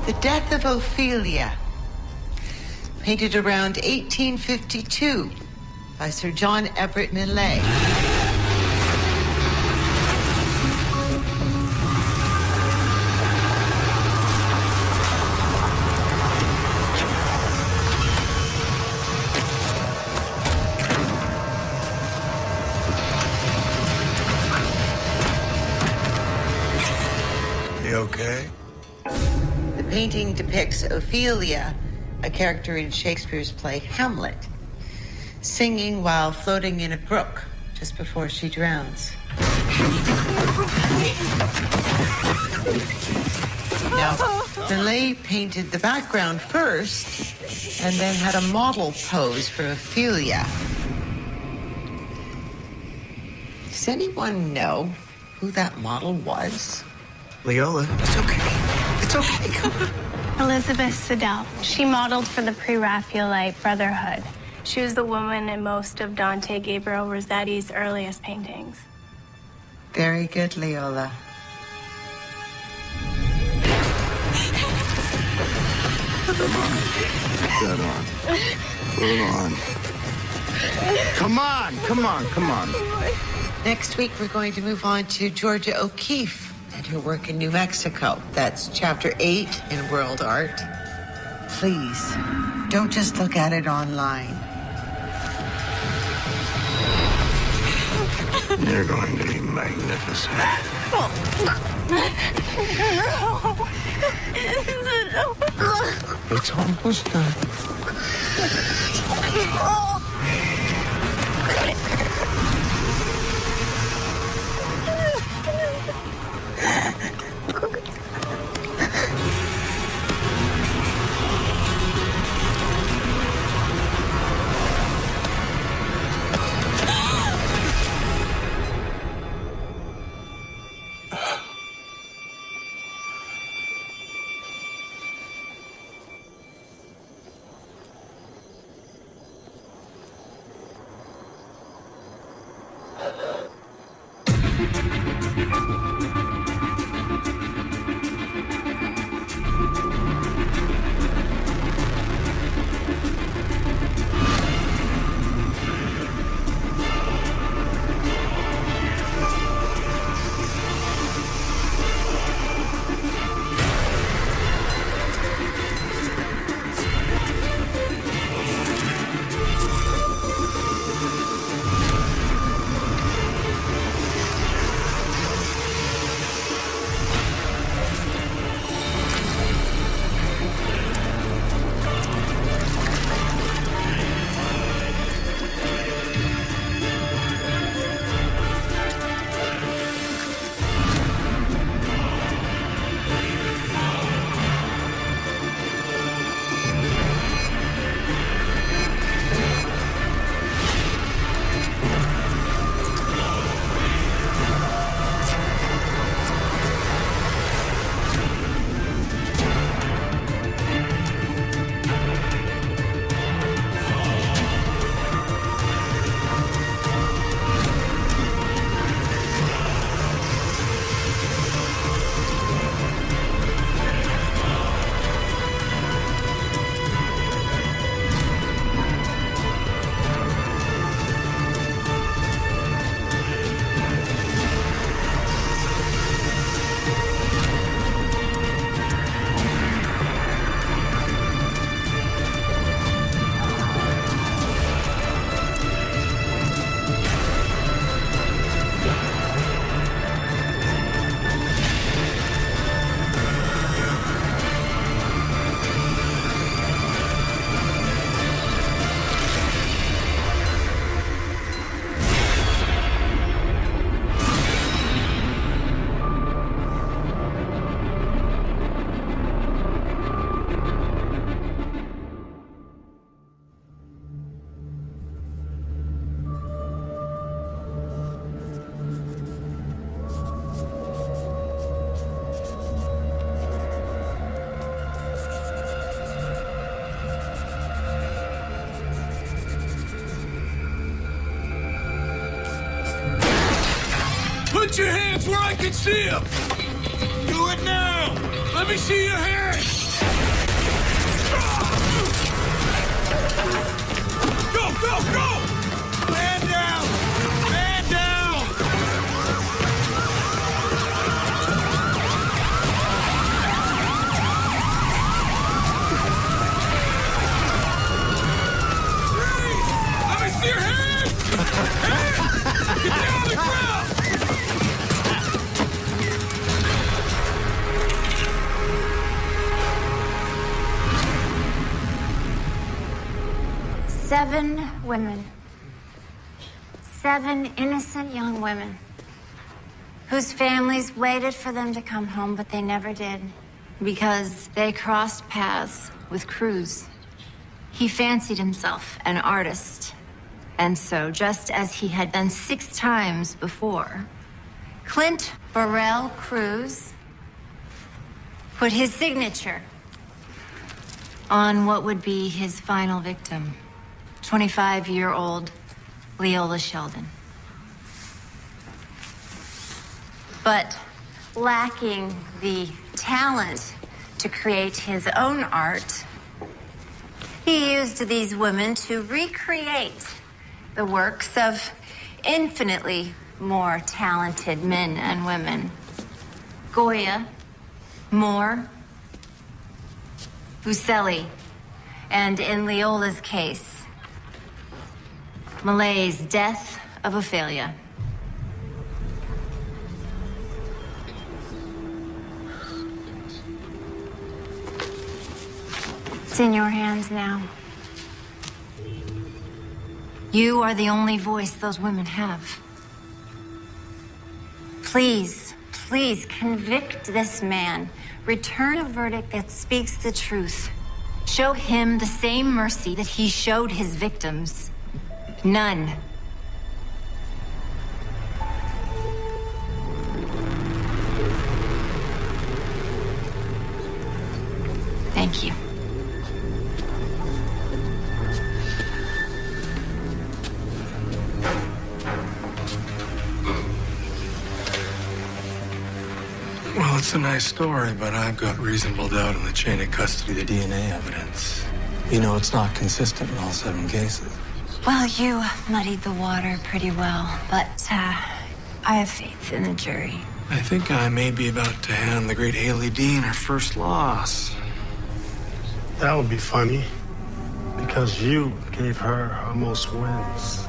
The Death of Ophelia, painted around 1852 by Sir John Everett Millais. You okay? The painting depicts Ophelia, a character in Shakespeare's play Hamlet, singing while floating in a brook just before she drowns. Now, Millais painted the background first and then had a model pose for Ophelia. Does anyone know who that model was? Leola, it's okay. It's okay, come on. Elizabeth Siddell. She modeled for the pre-Raphaelite Brotherhood. She was the woman in most of Dante Gabriel Rossetti's earliest paintings. Very good, Leola. Come on. Get on. Hold on. Come on, come on, come on. Next week, we're going to move on to Georgia O'Keeffe and her work in New Mexico. That's Chapter 8 in World Art. Please, don't just look at it online. You're going to be magnificent. It's almost done. Put your hands where I can see them! Do it now! Let me see your hands! Go, go, go! Man down! Man down! Freeze! Let me see your hands! Hands! Get down on the ground! Seven women. 7 innocent young women whose families waited for them to come home, but they never did because they crossed paths with Cruz. He fancied himself an artist, and so, just as he had done 6 times before, Clint Burrell Cruz put his signature on what would be his final victim. 25-year-old Leola Sheldon. But lacking the talent to create his own art, he used these women to recreate the works of infinitely more talented men and women. Goya, Moore, Fuseli, and in Leola's case, Malay's Death of Ophelia. It's in your hands now. You are the only voice those women have. Please, please convict this man. Return a verdict that speaks the truth. Show him the same mercy that he showed his victims. None. Thank you. Well, it's a nice story, but I've got reasonable doubt in the chain of custody of the DNA evidence. You know, it's not consistent in all 7 cases. Well, you muddied the water pretty well, but I have faith in the jury. I think I may be about to hand the great Haley Dean her first loss. That would be funny, because you gave her her most wins.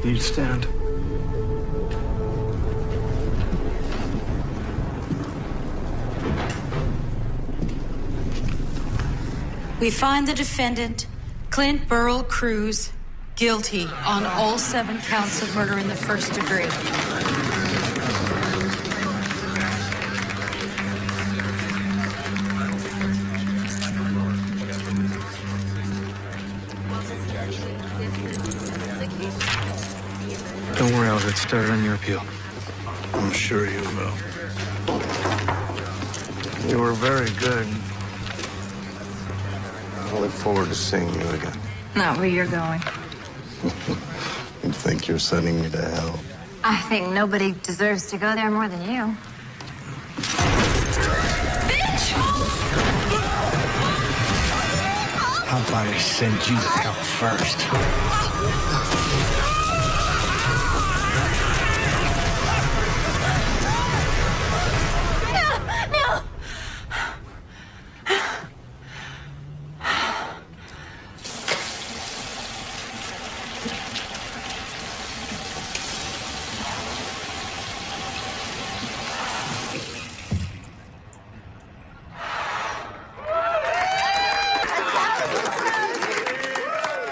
You stand. We find the defendant, Clint Burrell Cruz, guilty on all 7 counts of murder in the first degree. Don't worry, I'll get started on your appeal. I'm sure you will. You were very good. I look forward to seeing you again. Not where you're going. You think you're sending me to hell? I think nobody deserves to go there more than you. How about I send you to hell first?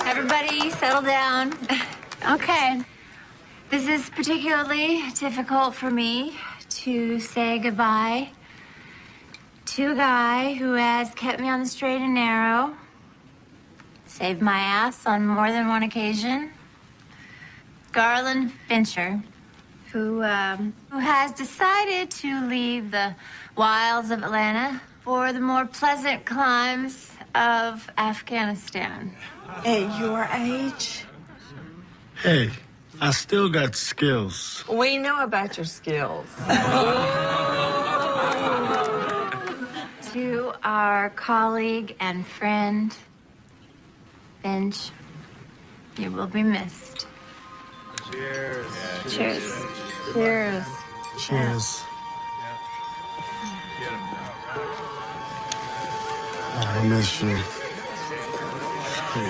Everybody, settle down. Okay. This is particularly difficult for me to say goodbye to a guy who has kept me on the straight and narrow, saved my ass on more than one occasion. Garland Fincher who has decided to leave the wilds of Atlanta for the more pleasant climes of Afghanistan. At your age? Hey, I still got skills. We know about your skills. To our colleague and friend, Finch, you will be missed. Cheers. Cheers. Cheers. Cheers. I miss you. Stay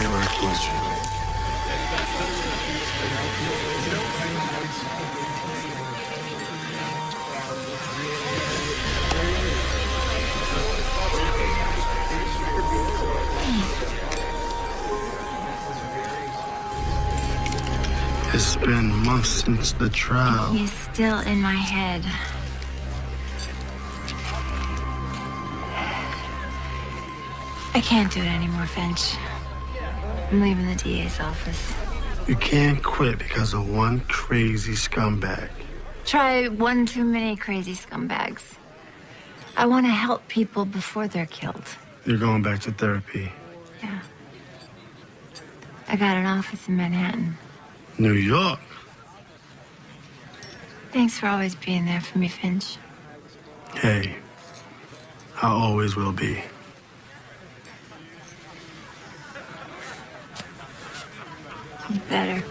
working with you. It's been months since the trial. He's still in my head. I can't do it anymore, Finch. I'm leaving the DA's office. You can't quit because of one crazy scumbag. Try one too many crazy scumbags. I want to help people before they're killed. You're going back to therapy. Yeah. I got an office in Manhattan. New York. Thanks for always being there for me, Finch. Hey, I always will be. You better.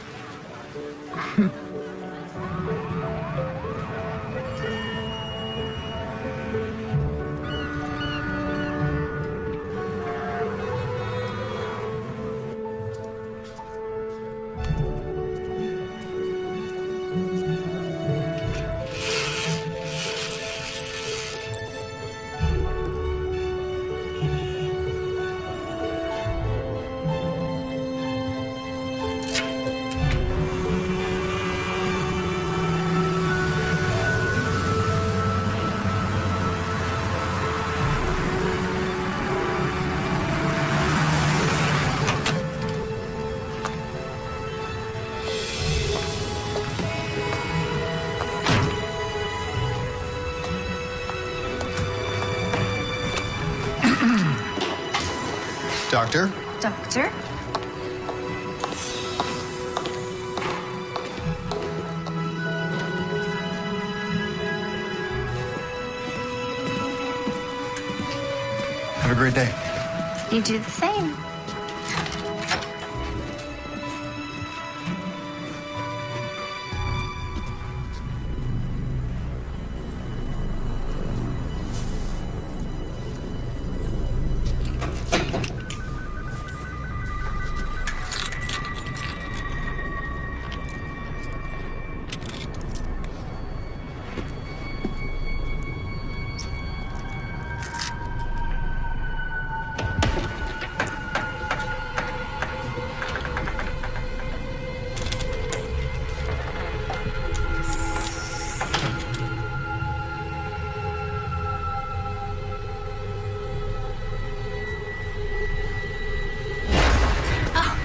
Doctor? Doctor? Have a great day. You do the same.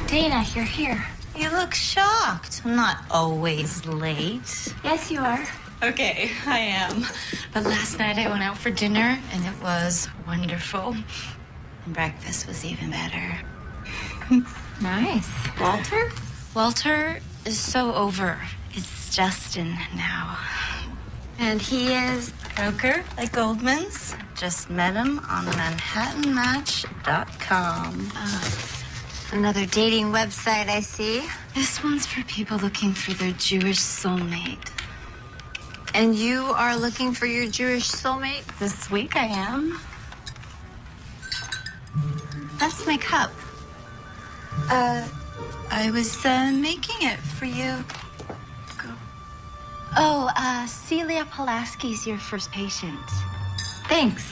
Dana, you're here. You look shocked. I'm not always late. Yes, you are. Okay, I am. But last night I went out for dinner and it was wonderful. And breakfast was even better. Nice. Walter? Walter is so over. It's Justin now. And he is? Broker at Goldman's. Just met him on ManhattanMatch.com. Another dating website, I see. This one's for people looking for their Jewish soulmate. And you are looking for your Jewish soulmate? This week I am. That's my cup. I was making it for you. Go. Oh, Celia Pulaski's your first patient. Thanks.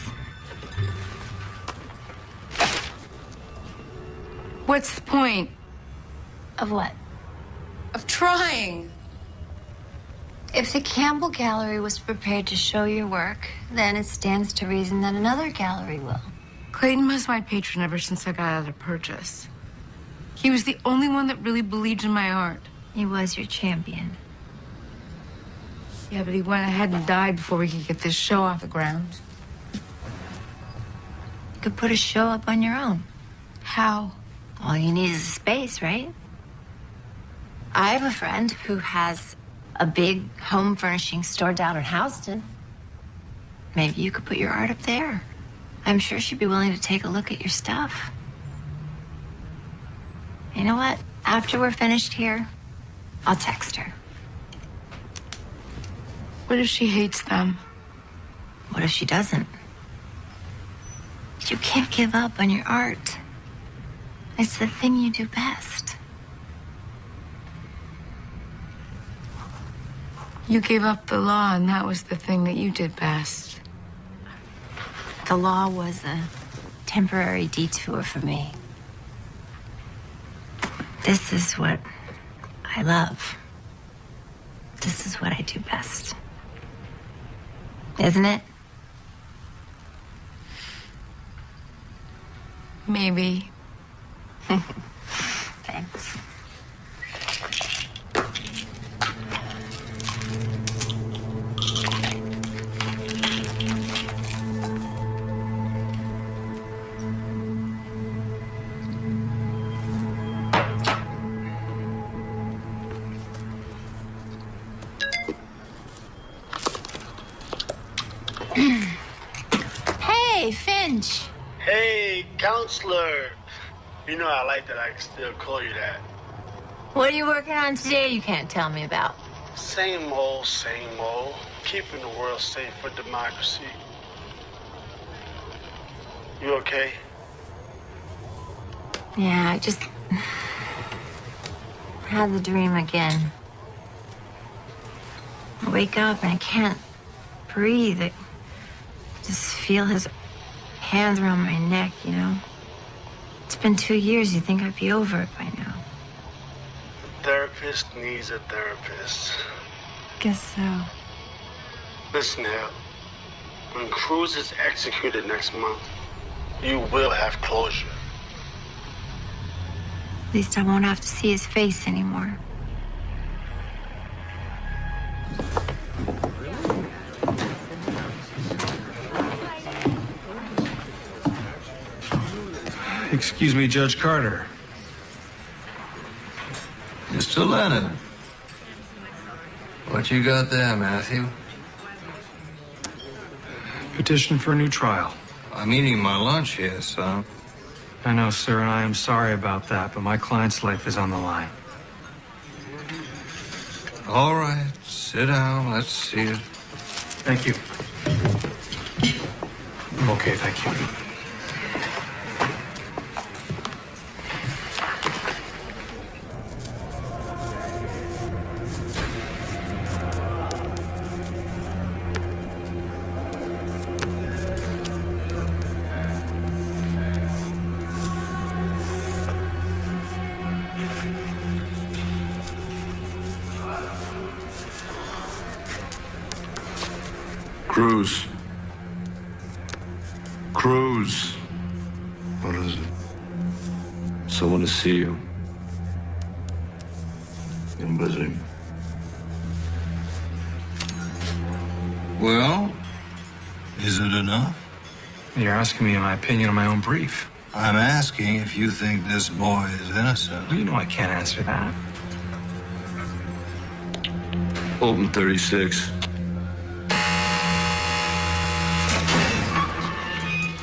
What's the point? Of what? Of trying. If the Campbell Gallery was prepared to show your work, then it stands to reason that another gallery will. Clayton was my patron ever since I got out of Purchase. He was the only one that really believed in my art. He was your champion. Yeah, but he went ahead and died before we could get this show off the ground. You could put a show up on your own. How? All you need is a space, right? I have a friend who has a big home furnishing store down in Houston. Maybe you could put your art up there. I'm sure she'd be willing to take a look at your stuff. You know what? After we're finished here, I'll text her. What if she hates them? What if she doesn't? You can't give up on your art. It's the thing you do best. You gave up the law, and that was the thing that you did best. The law was a temporary detour for me. This is what I love. This is what I do best. Isn't it? Maybe. Thanks. Hey, Finch. Hey, counselor. You know I like that I can still call you that. What are you working on today you can't tell me about? Same old, same old. Keeping the world safe for democracy. You okay? Yeah, I just had the dream again. I wake up and I can't breathe. I just feel his hands around my neck, you know? It's been 2 years. You'd think I'd be over it by now. Therapist needs a therapist. Guess so. Listen here. When Cruz is executed next month, you will have closure. At least I won't have to see his face anymore. Excuse me, Judge Carter. Mr. Leonard. What you got there, Matthew? Petition for a new trial. I'm eating my lunch here, son. I know, sir, and I am sorry about that, but my client's life is on the line. All right, sit down. Let's see it. Thank you. I'm okay, thank you. Cruz. Cruz. What is it? Someone to see you. I'm busy. Well, is it enough? You're asking me my opinion on my own brief. I'm asking if you think this boy is innocent. Well, you know I can't answer that. Open 36.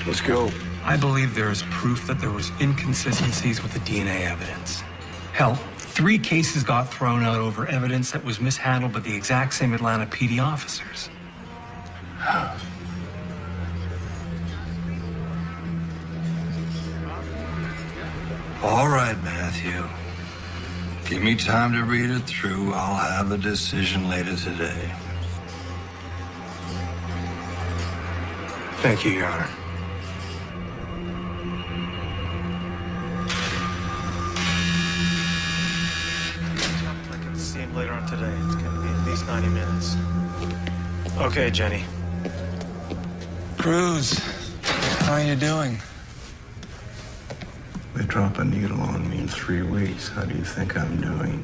Let's go. I believe there is proof that there was inconsistencies with the DNA evidence. Hell, 3 cases got thrown out over evidence that was mishandled by the exact same Atlanta PD officers. All right, Matthew. Give me time to read it through. I'll have a decision later today. Thank you, Your Honor. I can see him later on today. It's going to be at least 90 minutes. Okay, Jenny. Cruz, how are you doing? They drop a needle on me in 3 weeks. How do you think I'm doing?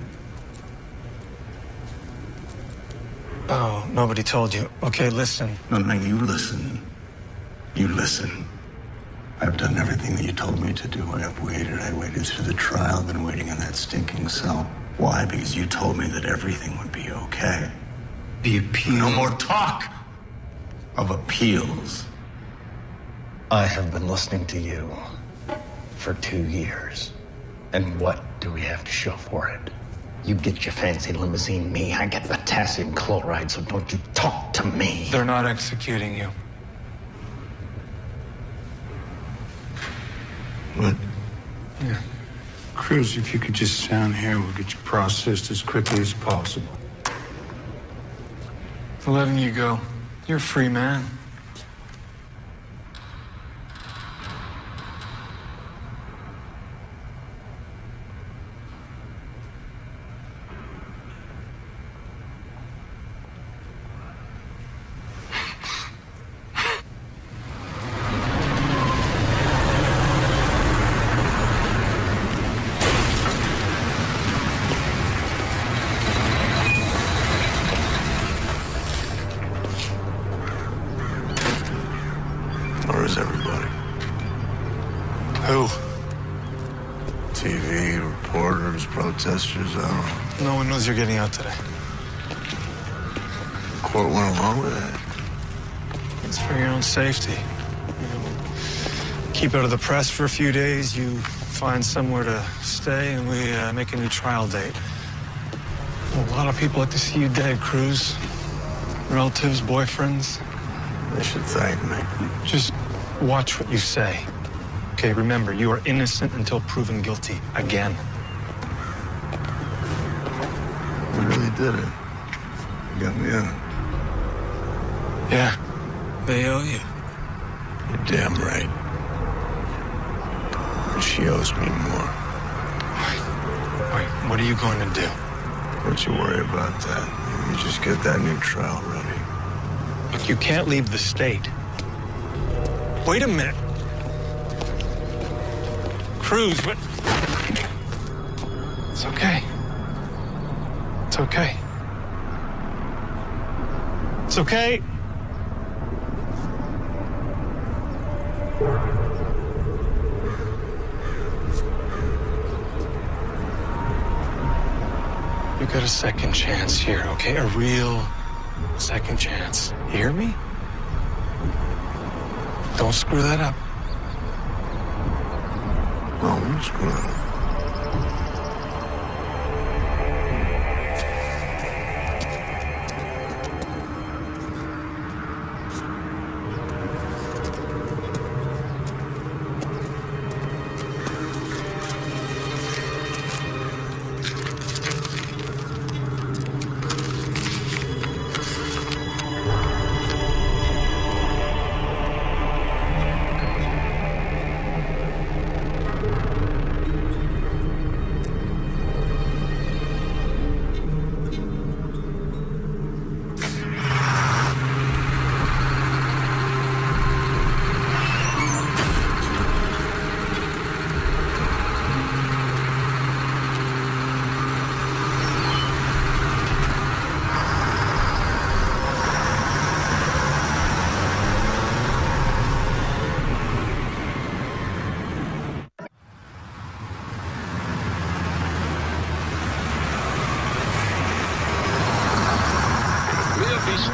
Oh, nobody told you. Okay, listen. No, you listen. You listen. I've done everything that you told me to do. I have waited. I waited through the trial. I've been waiting in that stinking cell. Why? Because you told me that everything would be okay. The appeal. No more talk of appeals. I have been listening to you for 2 years. And what do we have to show for it? You get your fancy limousine, me. I get potassium chloride, so don't you talk to me. They're not executing you. What? Yeah. Cruz, if you could just stand here, we'll get you processed as quickly as possible. For letting you go. You're a free man. Where is everybody? Who? TV, reporters, protesters, I don't know. No one knows you're getting out today. Court went along with it. It's for your own safety. Keep out of the press for a few days, you find somewhere to stay, and we make a new trial date. Well, a lot of people like to see you dead, Cruz. Relatives, boyfriends. They should thank me. Just watch what you say. Okay, remember, you are innocent until proven guilty again. You really did it. You got me out. Yeah, they owe you. You're damn right. But she owes me more. Wait, what are you going to do? Don't you worry about that. You just get that new trial ready. Look, you can't leave the state. Wait a minute. Cruz, what? It's okay. It's okay. It's okay. You got a second chance here, okay? A real second chance. You hear me? Don't screw that up. No, I won't screw it up.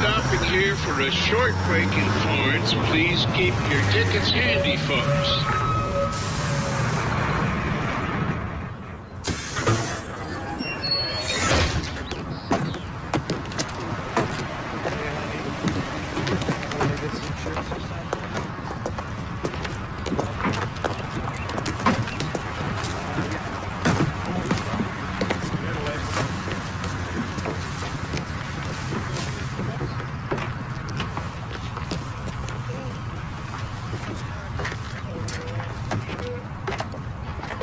Stopping here for a short break in Florence. Please keep your tickets handy, folks.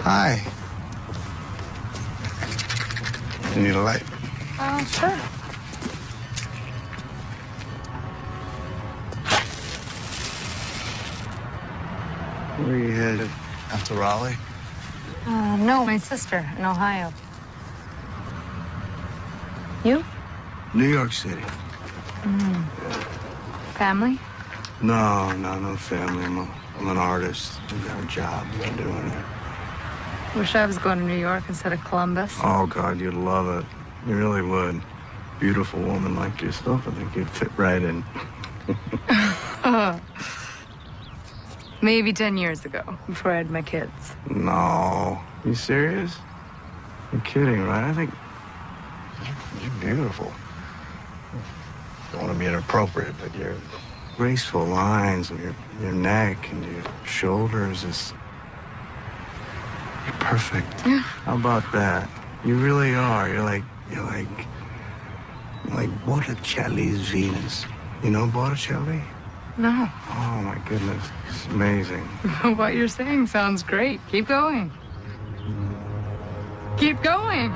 Hi. You need a light? Sure. Where are you headed? After Raleigh? No, my sister in Ohio. You? New York City. Family? No family. I'm an artist. I got a job. I'm doing it. Wish I was going to New York instead of Columbus. Oh, God, you'd love it. You really would. Beautiful woman like yourself, I think you'd fit right in. Maybe 10 years ago, before I had my kids. No. You serious? You're kidding, right? I think you're beautiful. Don't want to be inappropriate, but your graceful lines and your neck and your shoulders is... You're perfect. How about that? You really are. You're like Botticelli's Venus. You know Botticelli? No. Oh, my goodness. It's amazing. What you're saying sounds great. Keep going. Keep going.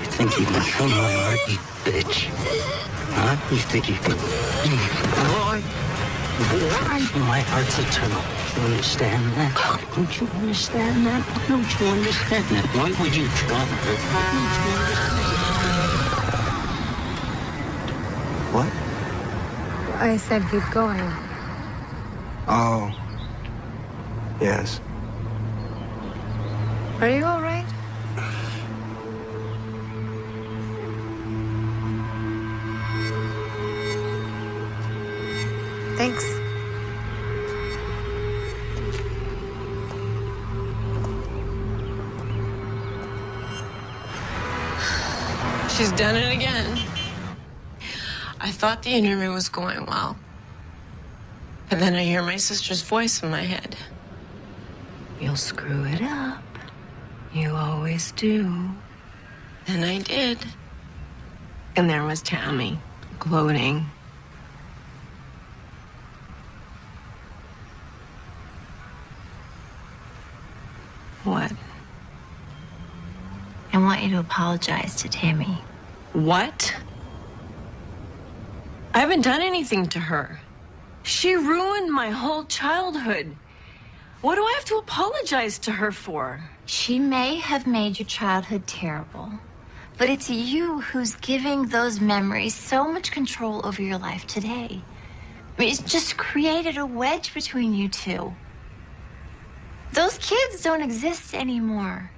You think you can kill my heart, you bitch? Huh? You think you can... Boy. My heart's eternal. You understand that? Don't you understand that? Don't you understand that? Why would you try? What? I said keep going. Oh. Yes. Are you all right? Thanks. She's done it again. I thought the interview was going well. And then I hear my sister's voice in my head. You'll screw it up. You always do. And I did. And there was Tammy, gloating. What? I want you to apologize to Tammy. What? I haven't done anything to her. She ruined my whole childhood. What do I have to apologize to her for? She may have made your childhood terrible, but it's you who's giving those memories so much control over your life today. I mean, it's just created a wedge between you two. Those kids don't exist anymore.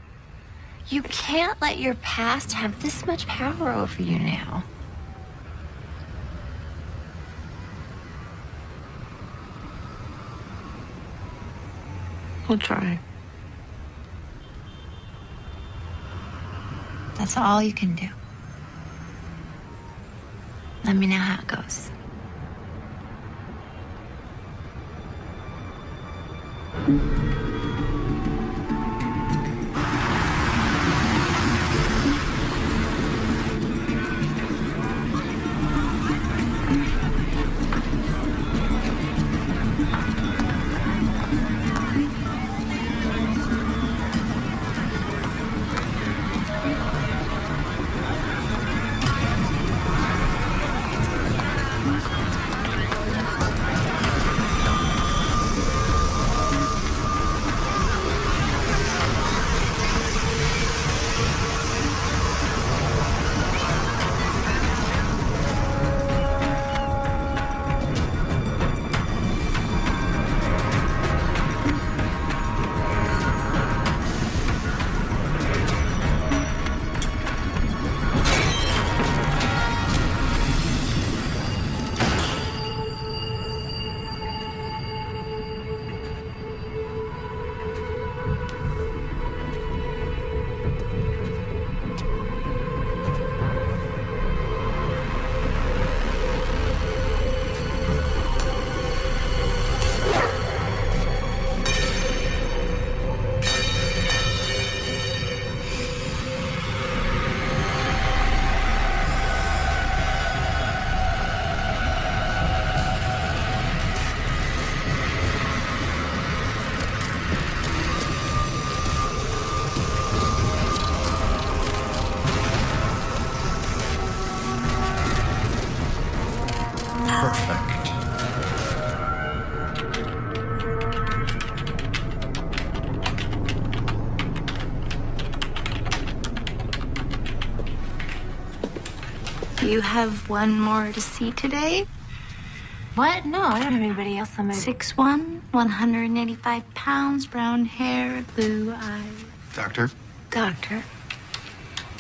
You can't let your past have this much power over you now. I'll try. That's all you can do. Let me know how it goes. Do you have one more to see today? What? No, I don't have anybody else on my... 6'1", 185 pounds, brown hair, blue eyes. Doctor, Doctor.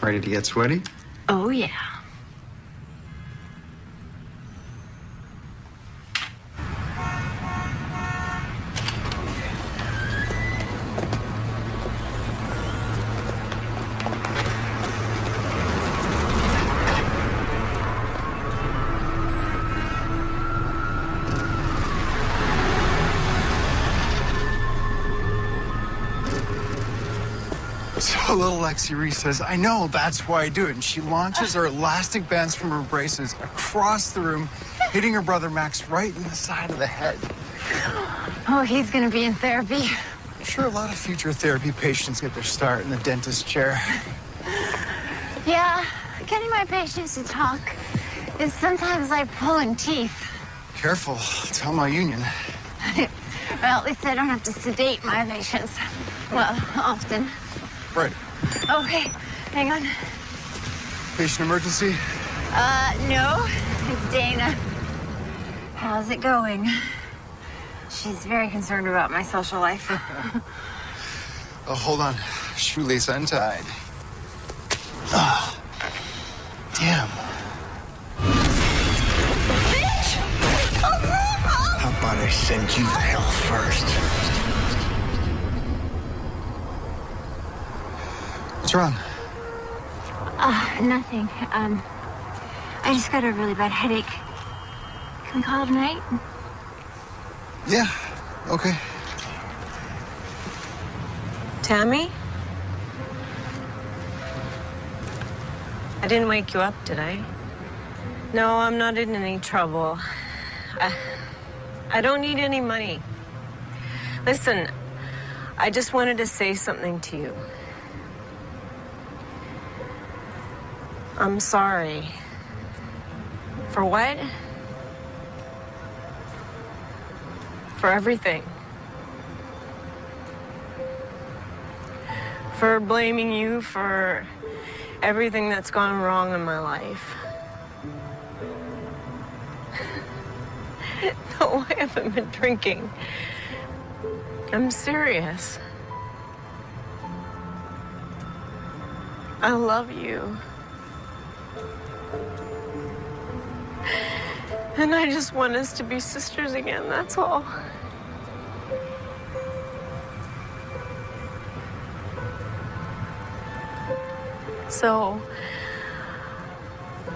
ready to get sweaty? Oh, yeah. So little Lexi Reese says, I know, that's why I do it. And she launches her elastic bands from her braces across the room, hitting her brother Max right in the side of the head. Oh, he's gonna be in therapy. I'm sure a lot of future therapy patients get their start in the dentist chair. Yeah, getting my patients to talk is sometimes like pulling teeth. Careful, tell my union. Well, at least I don't have to sedate my patients. Well, often. Right. Okay, hang on. Patient emergency? No, it's Dana. How's it going? She's very concerned about my social life. Oh, hold on. Shoelace untied. Ah, damn. How about I send you to hell first? What's wrong? Nothing. I just got a really bad headache. Can we call it a night? Yeah, okay. Tammy? I didn't wake you up, did I? No, I'm not in any trouble. I don't need any money. Listen, I just wanted to say something to you. I'm sorry. For what? For everything. For blaming you for everything that's gone wrong in my life. No, I haven't been drinking. I'm serious. I love you. And I just want us to be sisters again, that's all. So,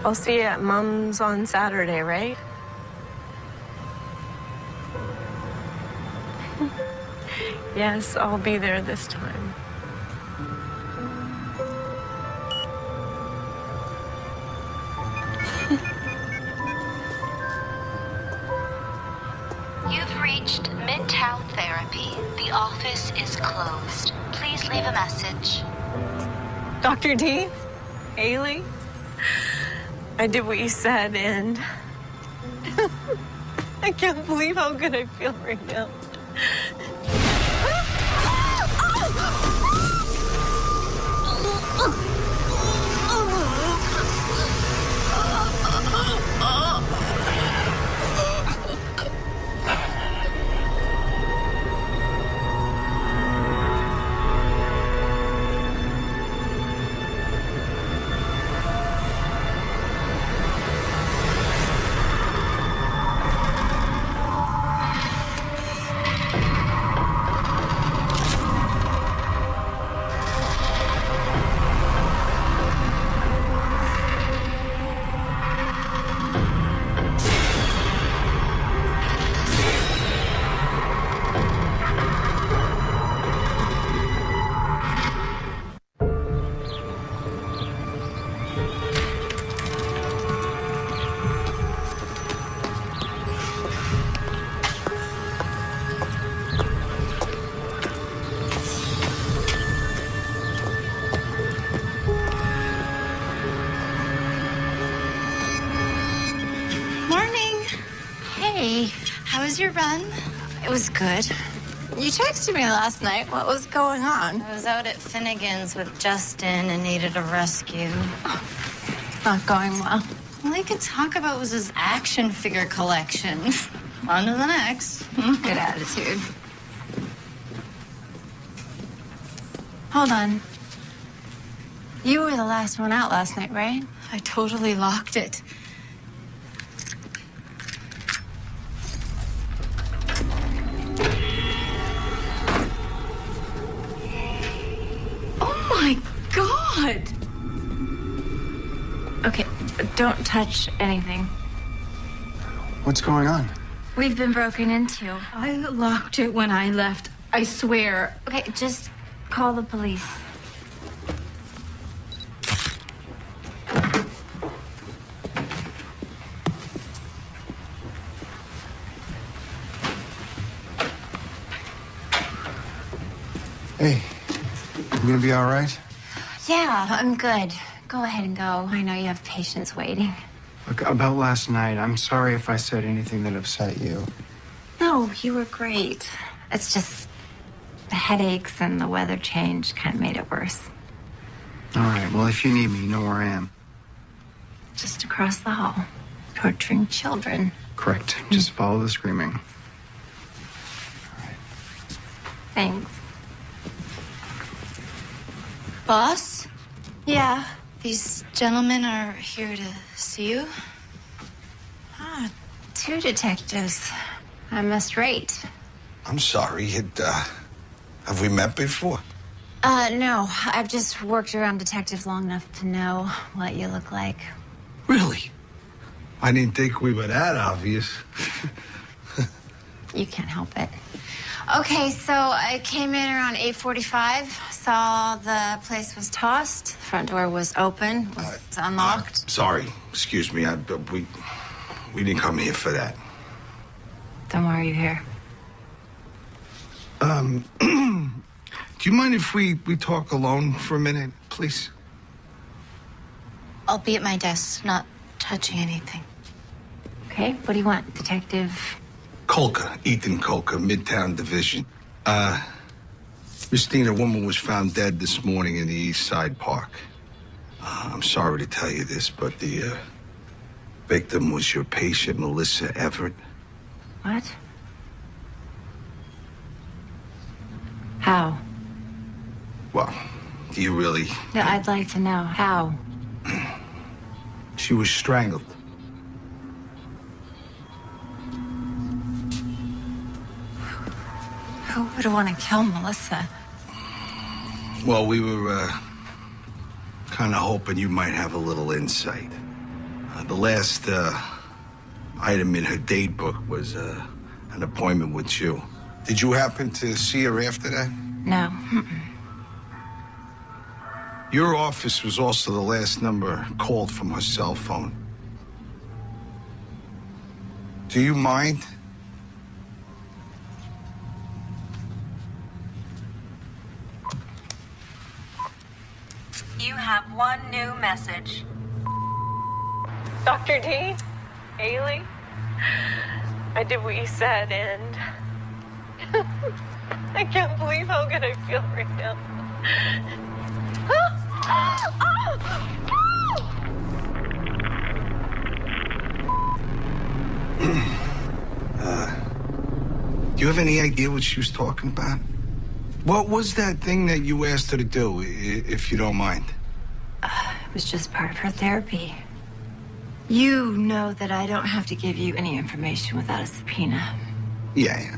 I'll see you at Mom's on Saturday, right? Yes, I'll be there this time. You've reached Midtown Therapy. The office is closed. Please leave a message. Dr. D? Haley? I did what you said, and I can't believe how good I feel right now. How was your run? It was good. You texted me last night. What was going on? I was out at Finnegan's with Justin and needed a rescue. Not going well. All he could talk about was his action figure collection. On to the next. Good attitude. Hold on. You were the last one out last night, right? I totally locked it. Oh my God! Okay, don't touch anything. What's going on? We've been broken into. I locked it when I left. I swear. Okay, just call the police. Hey, you gonna be all right? Yeah, I'm good. Go ahead and go. I know you have patients waiting. Look, about last night, I'm sorry if I said anything that upset you. No, you were great. It's just the headaches and the weather change kind of made it worse. All right, well, if you need me, you know where I am. Just across the hall, torturing children. Correct. Just follow the screaming. Thanks. Boss, Yeah. these gentlemen are here to see you. Ah, 2 detectives. I must rate. I'm sorry. Have we met before? No. I've just worked around detectives long enough to know what you look like. Really? I didn't think we were that obvious. You can't help it. Okay, so I came in around 8:45, saw the place was tossed, the front door was open, was unlocked. Sorry. Excuse me. We didn't come here for that. Then why are you here? Do you mind if we talk alone for a minute, please? I'll be at my desk, not touching anything. Okay, what do you want, Detective? Kolka, Ethan Kolka, Midtown Division. Christine, a woman was found dead this morning in the East Side Park. I'm sorry to tell you this, but the victim was your patient, Melissa Everett. What? How? Well, do you really? No, I'd like to know. How? She was strangled. Who would want to kill Melissa? Well, we were kind of hoping you might have a little insight. The last item in her date book was an appointment with you. Did you happen to see her after that? No. Your office was also the last number called from her cell phone. Do you mind? You have one new message. Dr. D? Haley? I did what you said, and I can't believe how good I feel right now. Do you have any idea what she was talking about? What was that thing that you asked her to do, if you don't mind? It was just part of her therapy. You know that I don't have to give you any information without a subpoena. Yeah,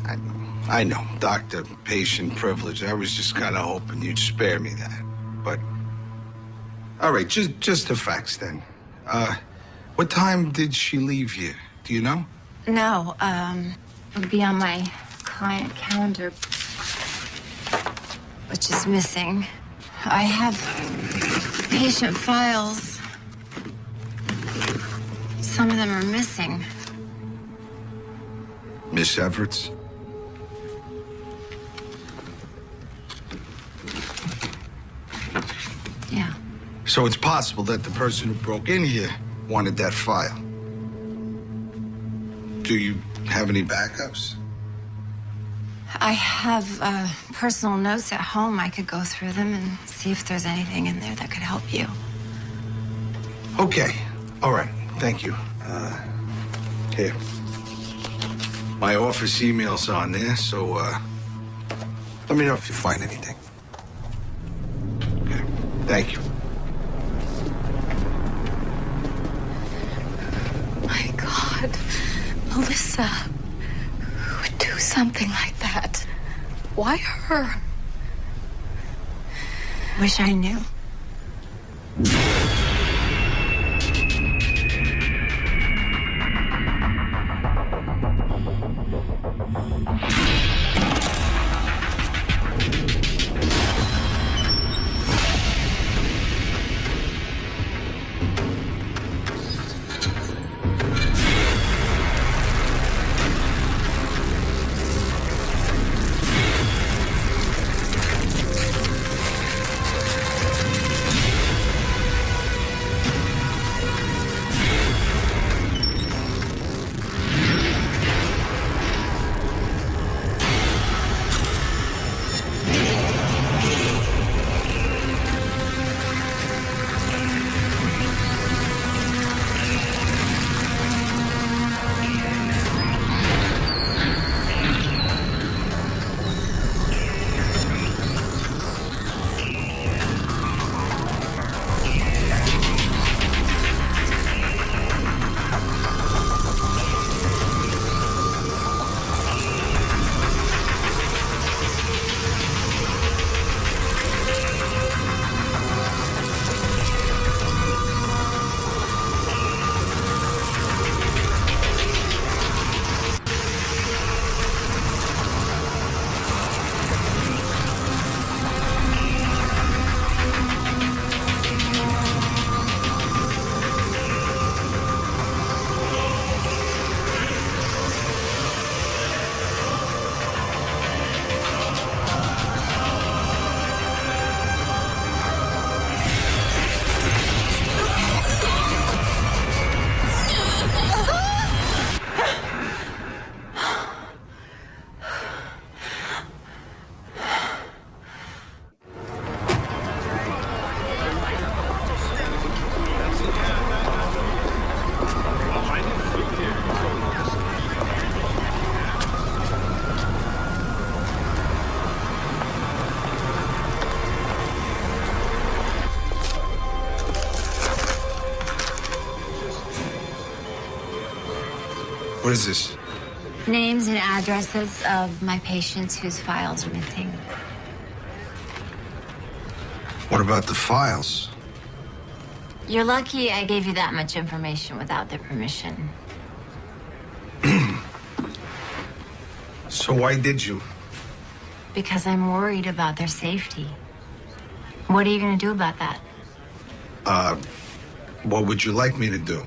I know. Doctor-patient privilege. I was just kind of hoping you'd spare me that. But, all right, just the facts then. What time did she leave you? Do you know? No, it'll be on my client calendar, which is missing. I have patient files. Some of them are missing. Miss Everett's? Yeah. So it's possible that the person who broke in here wanted that file. Do you have any backups? I have personal notes at home. I could go through them and see if there's anything in there that could help you. Okay. All right. Thank you. Here. My office email's on there, so let me know if you find anything. Okay. Thank you. My God, Melissa, who would do something like that? Why her? Wish I knew. What is this? Names and addresses of my patients whose files are missing. What about the files? You're lucky I gave you that much information without their permission. So why did you? Because I'm worried about their safety. What are you going to do about that? What would you like me to do?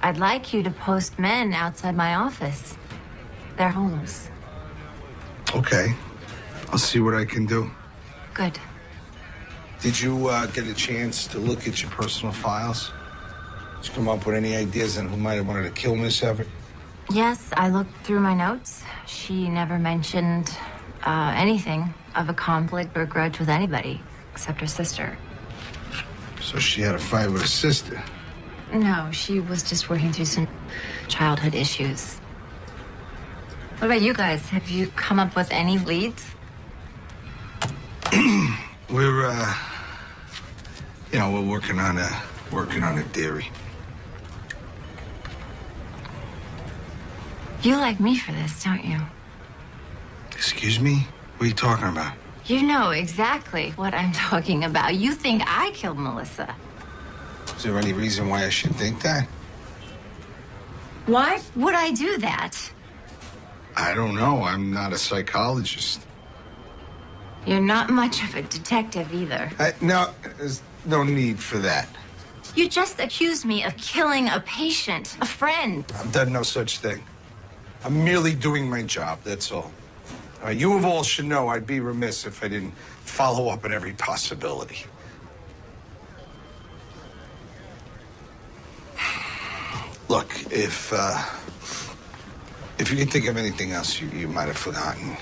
I'd like you to post men outside my office. They're homeless. Okay. I'll see what I can do. Good. Did you get a chance to look at your personal files? Did you come up with any ideas on who might have wanted to kill Miss Everett? Yes, I looked through my notes. She never mentioned anything of a conflict or grudge with anybody except her sister. So she had a fight with her sister? No, she was just working through some childhood issues. What about you guys? Have you come up with any leads? We're working on a theory. You like me for this, don't you? Excuse me? What are you talking about? You know exactly what I'm talking about. You think I killed Melissa. Is there any reason why I should think that? Why would I do that? I don't know. I'm not a psychologist. You're not much of a detective either. No, there's no need for that. You just accused me of killing a patient, a friend. I've done no such thing. I'm merely doing my job, that's all. You of all should know I'd be remiss if I didn't follow up on every possibility. Look, if you can think of anything else you might have forgotten.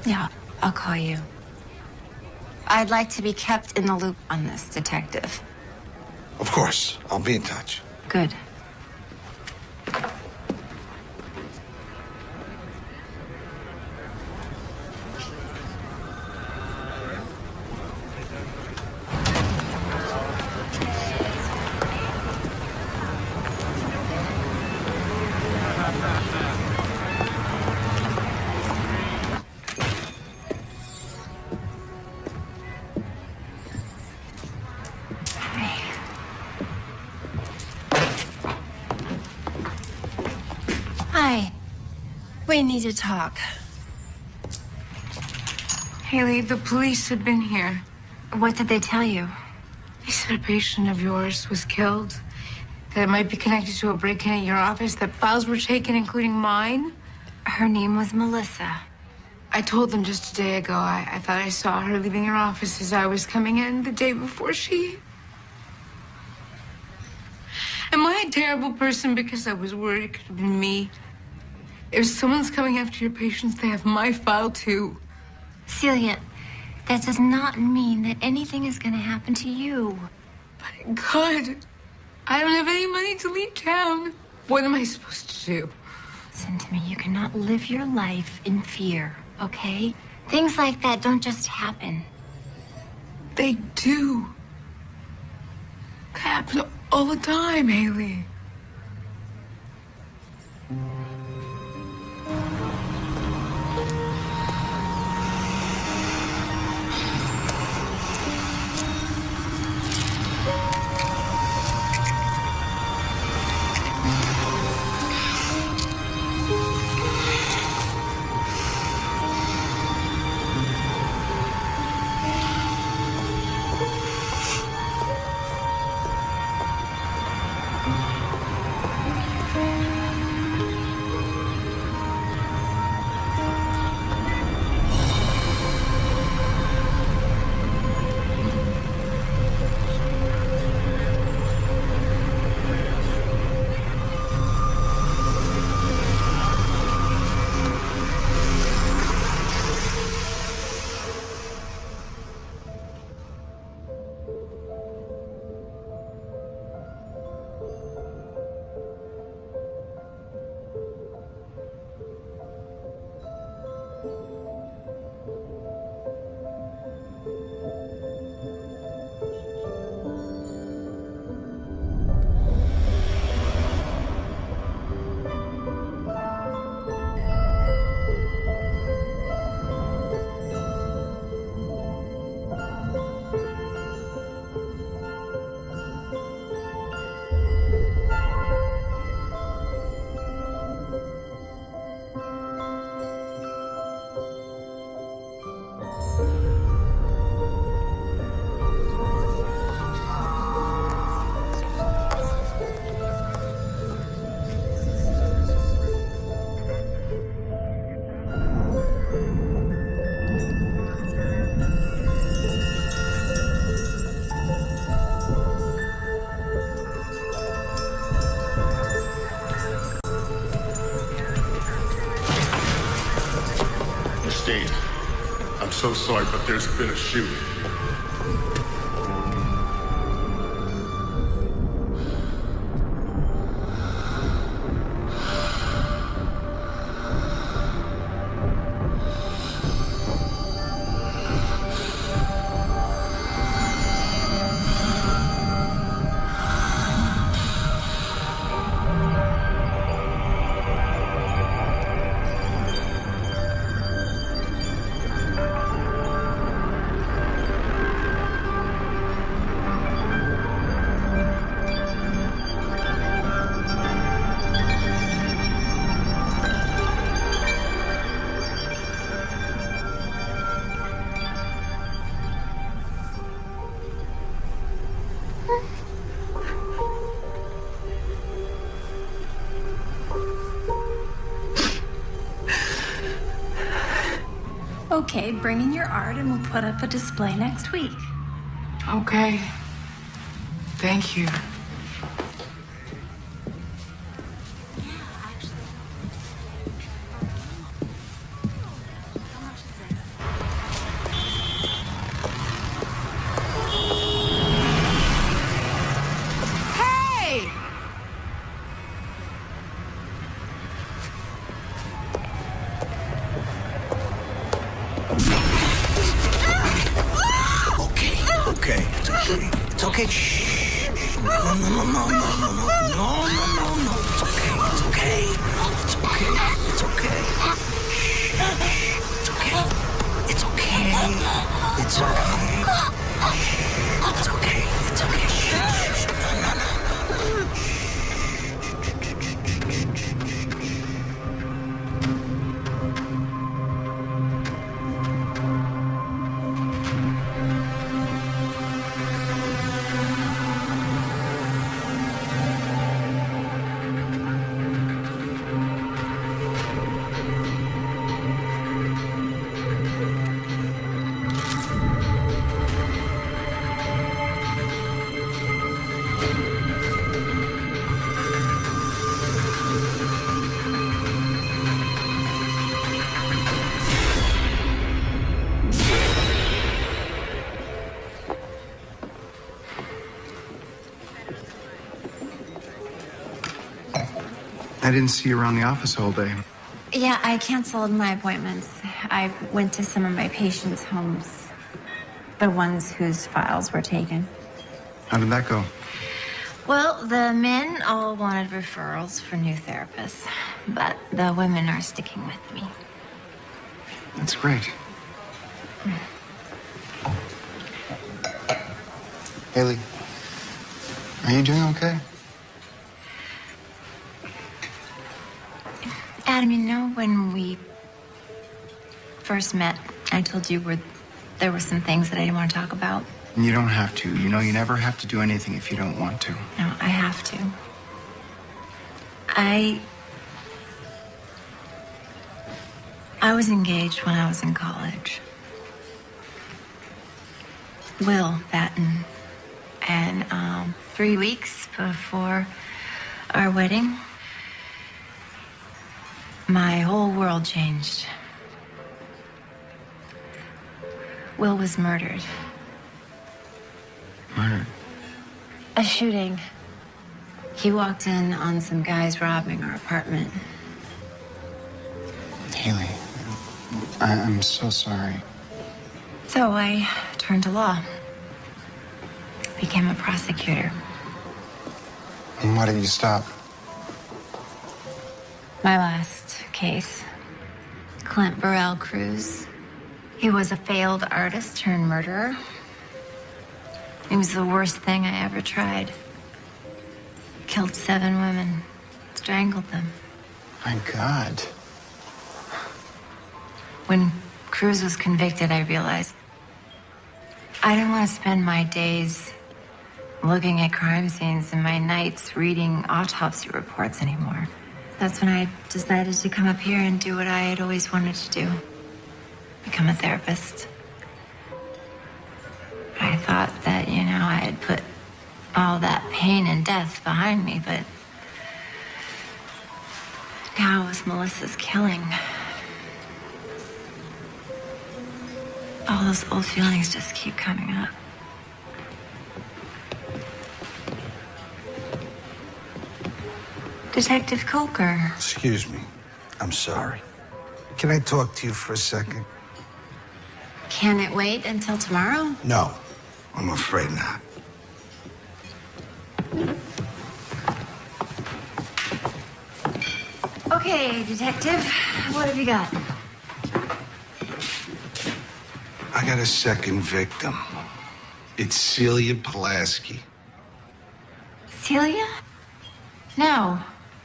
Yeah, I'll call you. I'd like to be kept in the loop on this, detective. Of course, I'll be in touch. Good. We need to talk. Haley, the police have been here. What did they tell you? They said a patient of yours was killed. That it might be connected to a break-in at your office. That files were taken, including mine. Her name was Melissa. I told them just a day ago. I thought I saw her leaving your office as I was coming in the day before she... Am I a terrible person because I was worried it could have been me? If someone's coming after your patients, they have my file too. Celia, that does not mean that anything is going to happen to you. But it could. I don't have any money to leave town. What am I supposed to do? Listen to me, you cannot live your life in fear, okay? Things like that don't just happen. They do. They happen all the time, Haley. I'm so sorry, but there's been a shooting. Okay, bring in your art and we'll put up a display next week. Okay. Thank you. Hey! Okay, it's okay. It's okay. Shh. No. It's okay. It's okay. It's okay. It's okay. It's okay. It's okay. It's okay. It's okay. It's okay. Shh. No. didn't see you around the office all day. Yeah, I canceled my appointments. I went to some of my patients' homes, the ones whose files were taken. How did that go? Well, the men all wanted referrals for new therapists, but the women are sticking with me. That's great. Haley, are you doing okay? Adam, you know, when we first met, I told you there were some things that I didn't want to talk about. You don't have to. You know, you never have to do anything if you don't want to. No, I have to. I was engaged when I was in college. Will Batten. And 3 weeks before our wedding, my whole world changed. Will was murdered. Murdered? A shooting. He walked in on some guys robbing our apartment. Haley, I'm so sorry. So I turned to law. Became a prosecutor. And why did you stop? My last case, Clint Burrell Cruz. He was a failed artist turned murderer. It was the worst thing I ever tried. Killed 7 women, strangled them. My God. When Cruz was convicted, I realized I didn't want to spend my days looking at crime scenes and my nights reading autopsy reports anymore. That's when I decided to come up here and do what I had always wanted to do. Become a therapist. I thought that, you know, I had put all that pain and death behind me, but now it was Melissa's killing. All those old feelings just keep coming up. Detective Coker. Excuse me. I'm sorry. Can I talk to you for a second? Can it wait until tomorrow? No, I'm afraid not. Okay, Detective. What have you got? I got a second victim. It's Celia Pulaski. Celia? No.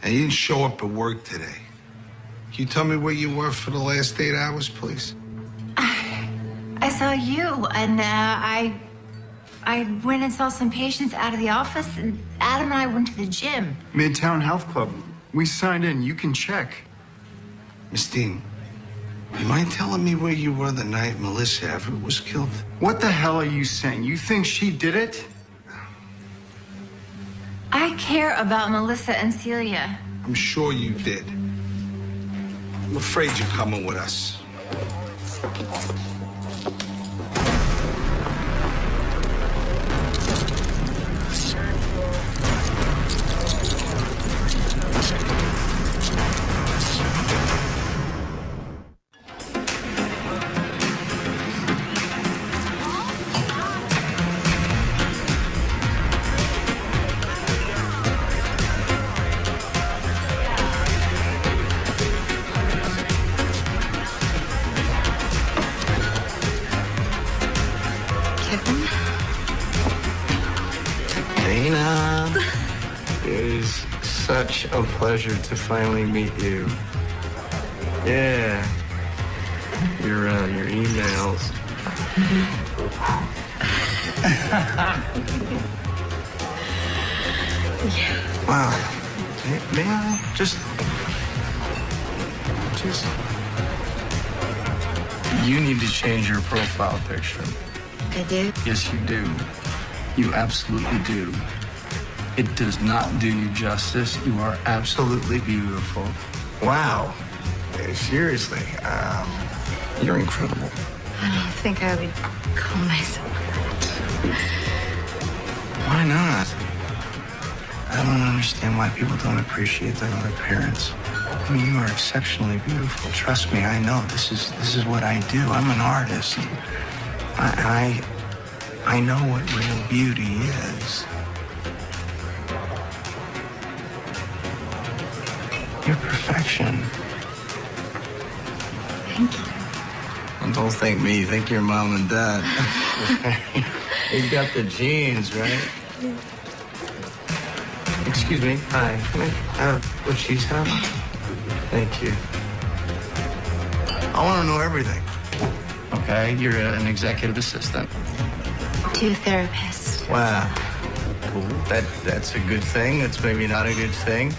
And you didn't show up at work today. Can you tell me where you were for the last 8 hours, please? I saw you, and I went and saw some patients out of the office, and Adam and I went to the gym. Midtown Health Club. We signed in. You can check. Miss Dean, you mind telling me where you were the night Melissa Everett was killed? What the hell are you saying? You think she did it? I care about Melissa and Celia. I'm sure you did. I'm afraid you're coming with us. Dana, it is such a pleasure to finally meet you. Yeah, your emails. Wow. May I just. You need to change your profile picture. I do? Yes, you do. You absolutely do. It does not do you justice. You are absolutely beautiful. Wow. Seriously, you're incredible. I don't think I would call myself that. Why not? I don't understand why people don't appreciate their own appearance. I mean, you are exceptionally beautiful. Trust me, I know. This is what I do. I'm an artist. I know what real beauty is. You're perfection. Thank you. And don't thank me. Thank your mom and dad. You got the genes, right? Excuse me. Hi. Can I have what she's having? Thank you. I want to know everything. Okay, you're an executive assistant. To a therapist. Wow. Cool. That's a good thing. That's maybe not a good thing.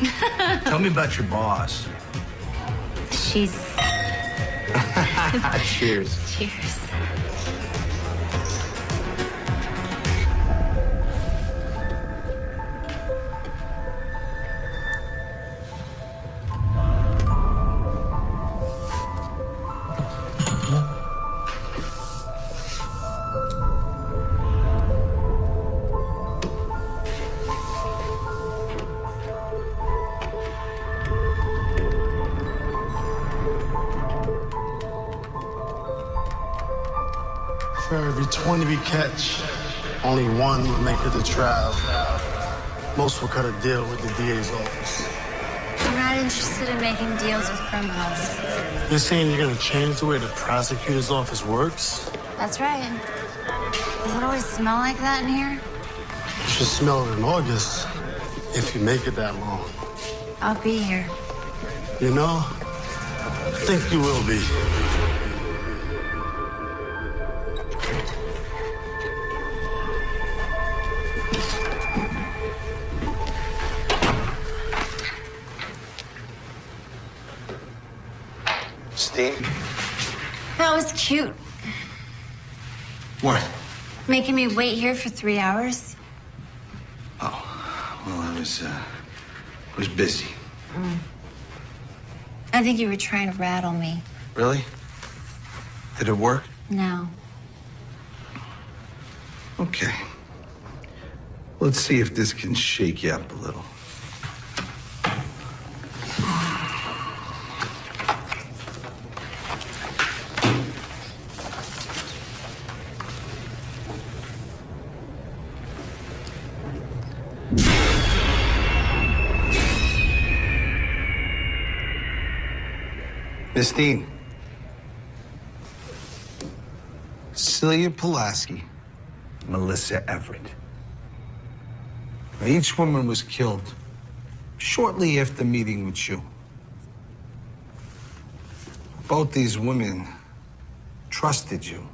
Tell me about your boss. She's... Cheers. Cheers. For every 20 we catch, only one will make it to trial. Most will cut a deal with the DA's office. I'm not interested in making deals with criminals. You're saying you're gonna change the way the prosecutor's office works? That's right. Does it always smell like that in here? You should smell it in August, if you make it that long. I'll be here. You know, I think you will be. Steve? That was cute. What? Making me wait here for 3 hours. Oh, well, I was busy. I think you were trying to rattle me. Really? Did it work? No. Okay. Let's see if this can shake you up a little. Miss Dean. Celia Pulaski, Melissa Everett. Each woman was killed shortly after meeting with you. Both these women trusted you.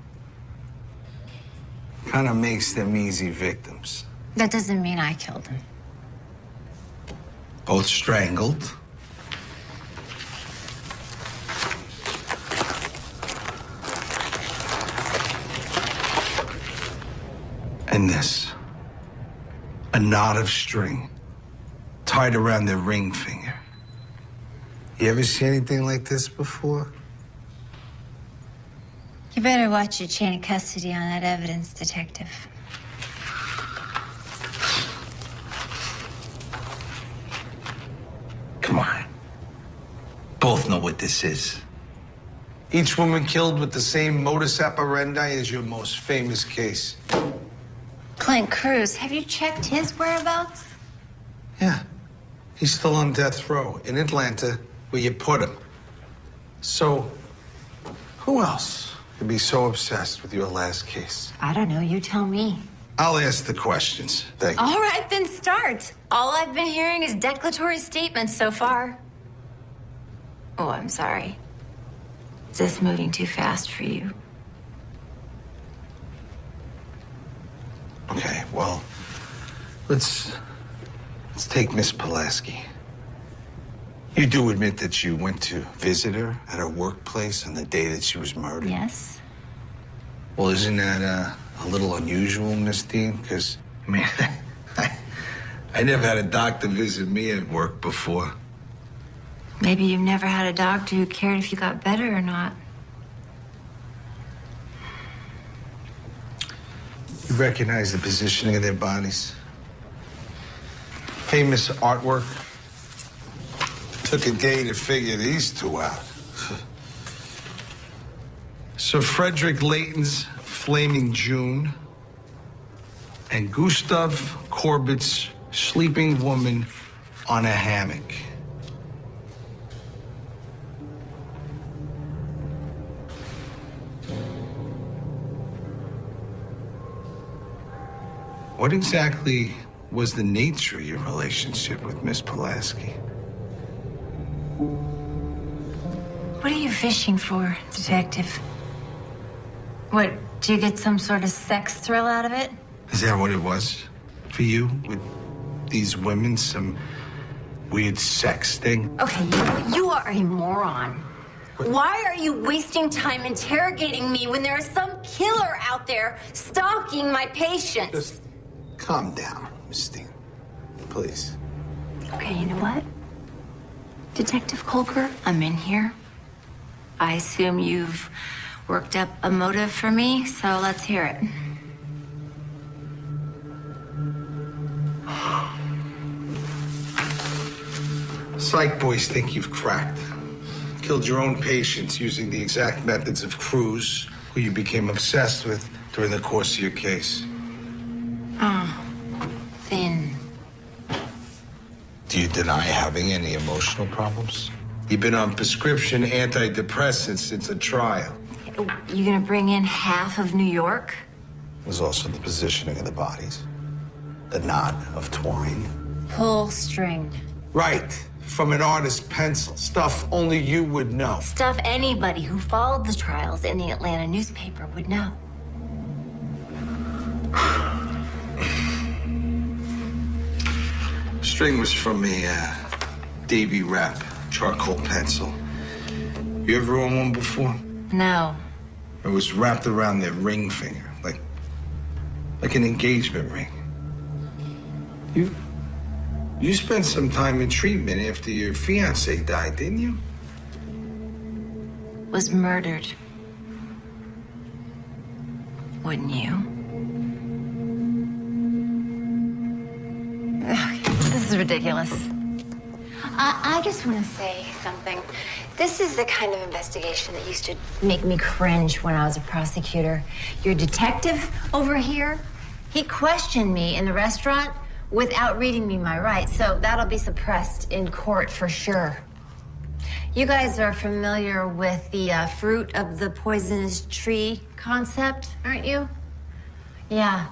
Kind of makes them easy victims. That doesn't mean I killed him. Both strangled. And this, a knot of string tied around their ring finger. You ever see anything like this before? You better watch your chain of custody on that evidence, detective. Come on. Both know what this is. Each woman killed with the same modus operandi as your most famous case. Clint Cruz, have you checked his whereabouts? Yeah. He's still on death row in Atlanta, where you put him. So, who else could be so obsessed with your last case? I don't know, you tell me. I'll ask the questions. Thank you. All right, then start. All I've been hearing is declaratory statements so far. Oh, I'm sorry. Is this moving too fast for you? Okay, well, let's take Miss Pulaski. You do admit that you went to visit her at her workplace on the day that she was murdered? Yes. Well, isn't that a little unusual, Miss Dean? Because, I mean, I never had a doctor visit me at work before. Maybe you've never had a doctor who cared if you got better or not. You recognize the positioning of their bodies? Famous artwork. Took a day to figure these two out. Sir Frederick Leighton's Flaming June and Gustav Corbett's Sleeping Woman on a Hammock. What exactly was the nature of your relationship with Miss Pulaski? What are you fishing for, Detective? What, do you get some sort of sex thrill out of it? Is that what it was for you with these women? Some weird sex thing? Okay, you are a moron. Why are you wasting time interrogating me when there is some killer out there stalking my patients? Just calm down, Miss Steen. Please. Okay, you know what? Detective Colker, I'm in here. I assume you've worked up a motive for me, so let's hear it. Psych boys think you've cracked. Killed your own patients using the exact methods of Cruz, who you became obsessed with during the course of your case. Oh, Finn. Do you deny having any emotional problems? You've been on prescription antidepressants since the trial. You gonna bring in half of New York? It was also the positioning of the bodies. The knot of twine. Pull string. Right. From an artist's pencil. Stuff only you would know. Stuff anybody who followed the trials in the Atlanta newspaper would know. String was from a Davy Wrap charcoal pencil. You ever owned one before? No. It was wrapped around their ring finger, like an engagement ring. You spent some time in treatment after your fiance died, didn't you? Was murdered. Wouldn't you? Ugh, this is ridiculous. I just want to say something. This is the kind of investigation that used to make me cringe when I was a prosecutor. Your detective over here, he questioned me in the restaurant without reading me my rights, so that'll be suppressed in court for sure. You guys are familiar with the fruit of the poisonous tree concept, aren't you? Yeah.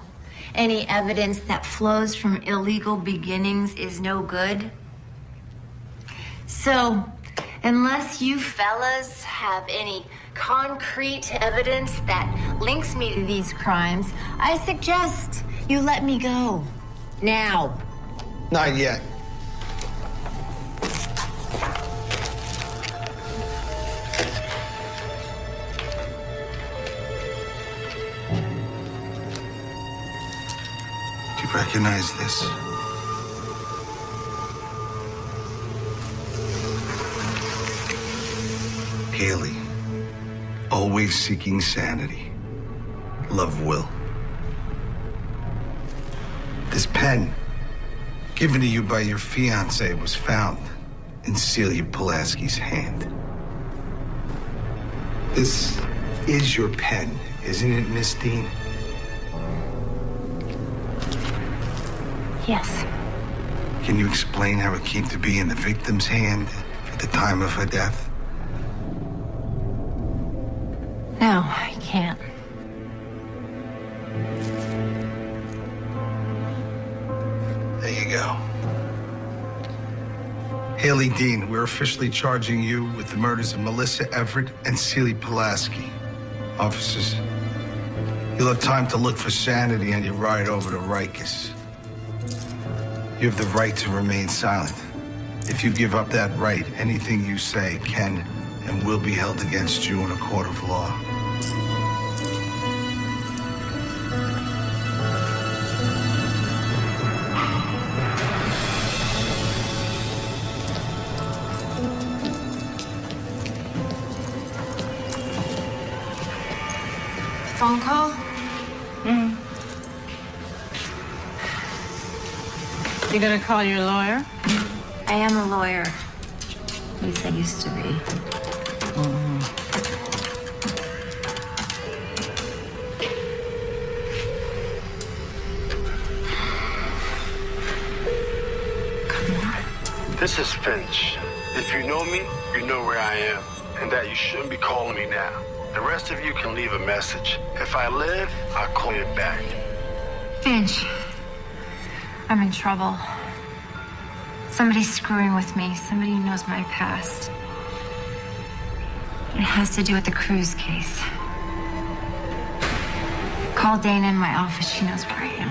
Any evidence that flows from illegal beginnings is no good. So, unless you fellas have any concrete evidence that links me to these crimes, I suggest you let me go. Now. Not yet. Do you recognize this? Haley, always seeking sanity. Love Will. This pen, given to you by your fiancé, was found in Celia Pulaski's hand. This is your pen, isn't it, Miss Dean? Yes. Can you explain how it came to be in the victim's hand at the time of her death? No, I can't. There you go. Haley Dean, we're officially charging you with the murders of Melissa Everett and Celia Pulaski. Officers, you'll have time to look for sanity on your ride over to Rikers. You have the right to remain silent. If you give up that right, anything you say can and will be held against you in a court of law. Phone call? You gonna call your lawyer? I am a lawyer. At least I used to be. This is Finch. If you know me, you know where I am, and that you shouldn't be calling me now. The rest of you can leave a message. If I live, I'll call you back. Finch, I'm in trouble. Somebody's screwing with me. Somebody who knows my past. It has to do with the Cruz case. Call Dana in my office. She knows where I am.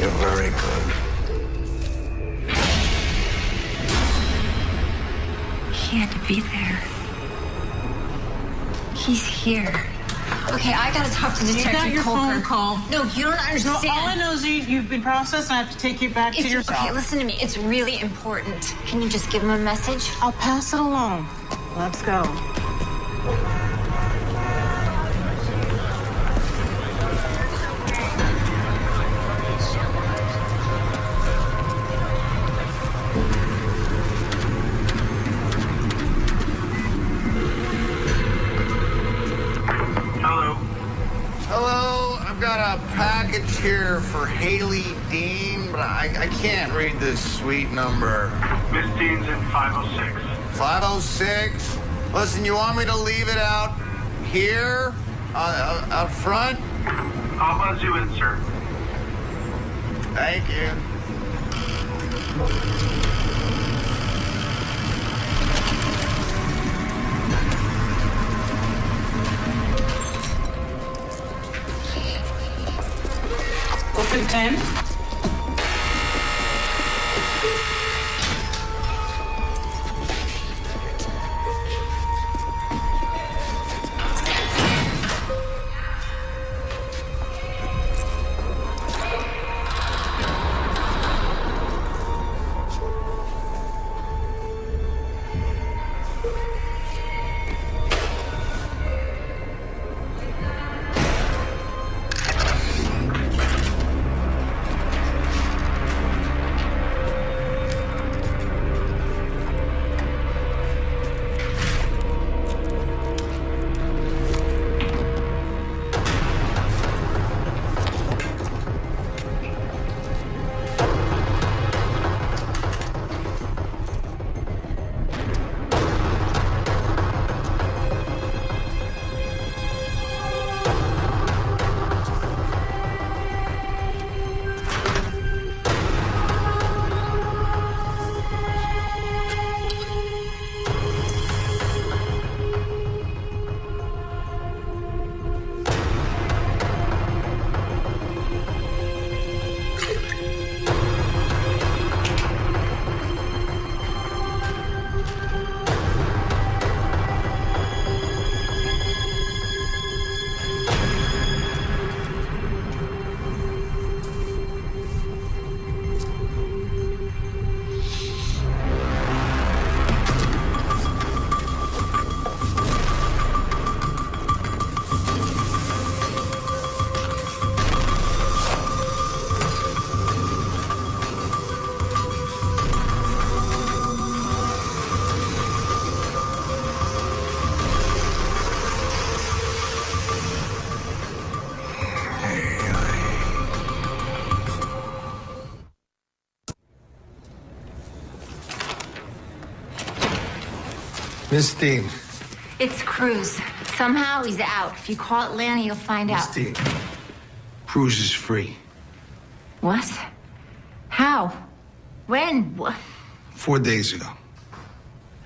You're very good. He had to be there. He's here. Okay, I gotta talk to Detective You got your Colker. phone call. No, you don't understand. No, all I know is you've been processed. I have to take you back to your Okay, listen to me. It's really important. Can you just give him a message? I'll pass it along. Let's go. Hello, I've got a package here for Haley Dean, but I can't read this suite number. Miss Dean's in 506. 506? Listen, you want me to leave it out here? Out front? I'll buzz you in, sir. Thank you. Open 10. Miss Dean. It's Cruz. Somehow he's out. If you call Atlanta, you'll find out. Miss Dean. Cruz is free. What? How? When? 4 days ago.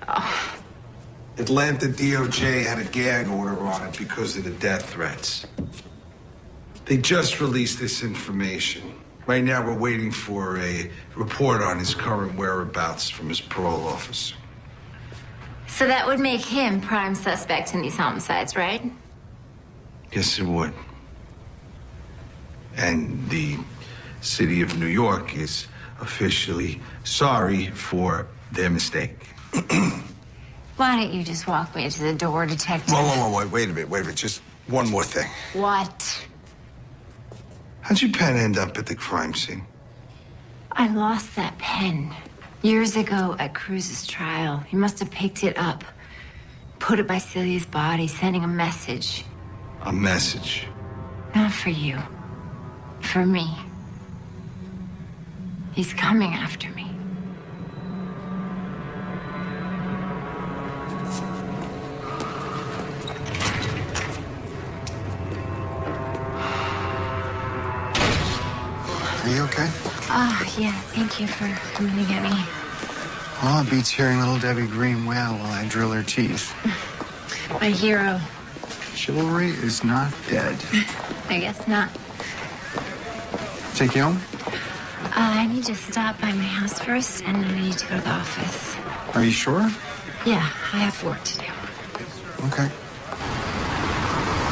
Oh. Atlanta DOJ had a gag order on it because of the death threats. They just released this information. Right now, we're waiting for a report on his current whereabouts from his parole officer. So that would make him prime suspect in these homicides, right? Yes, it would. And the city of New York is officially sorry for their mistake. Why don't you just walk me to the door, Detective? Whoa, wait a minute. Just one more thing. What? How'd your pen end up at the crime scene? I lost that pen years ago at Cruz's trial. He must have picked it up, put it by Celia's body, sending a message. A message? Not for you. For me. He's coming after me. Are you okay? Yeah, thank you for coming to get me. Well, it beats hearing little Debbie Green wail while I drill her teeth. My hero. Chivalry is not dead. I guess not. Take you home? I need to stop by my house first, and then I need to go to the office. Are you sure? Yeah, I have work to do. Okay.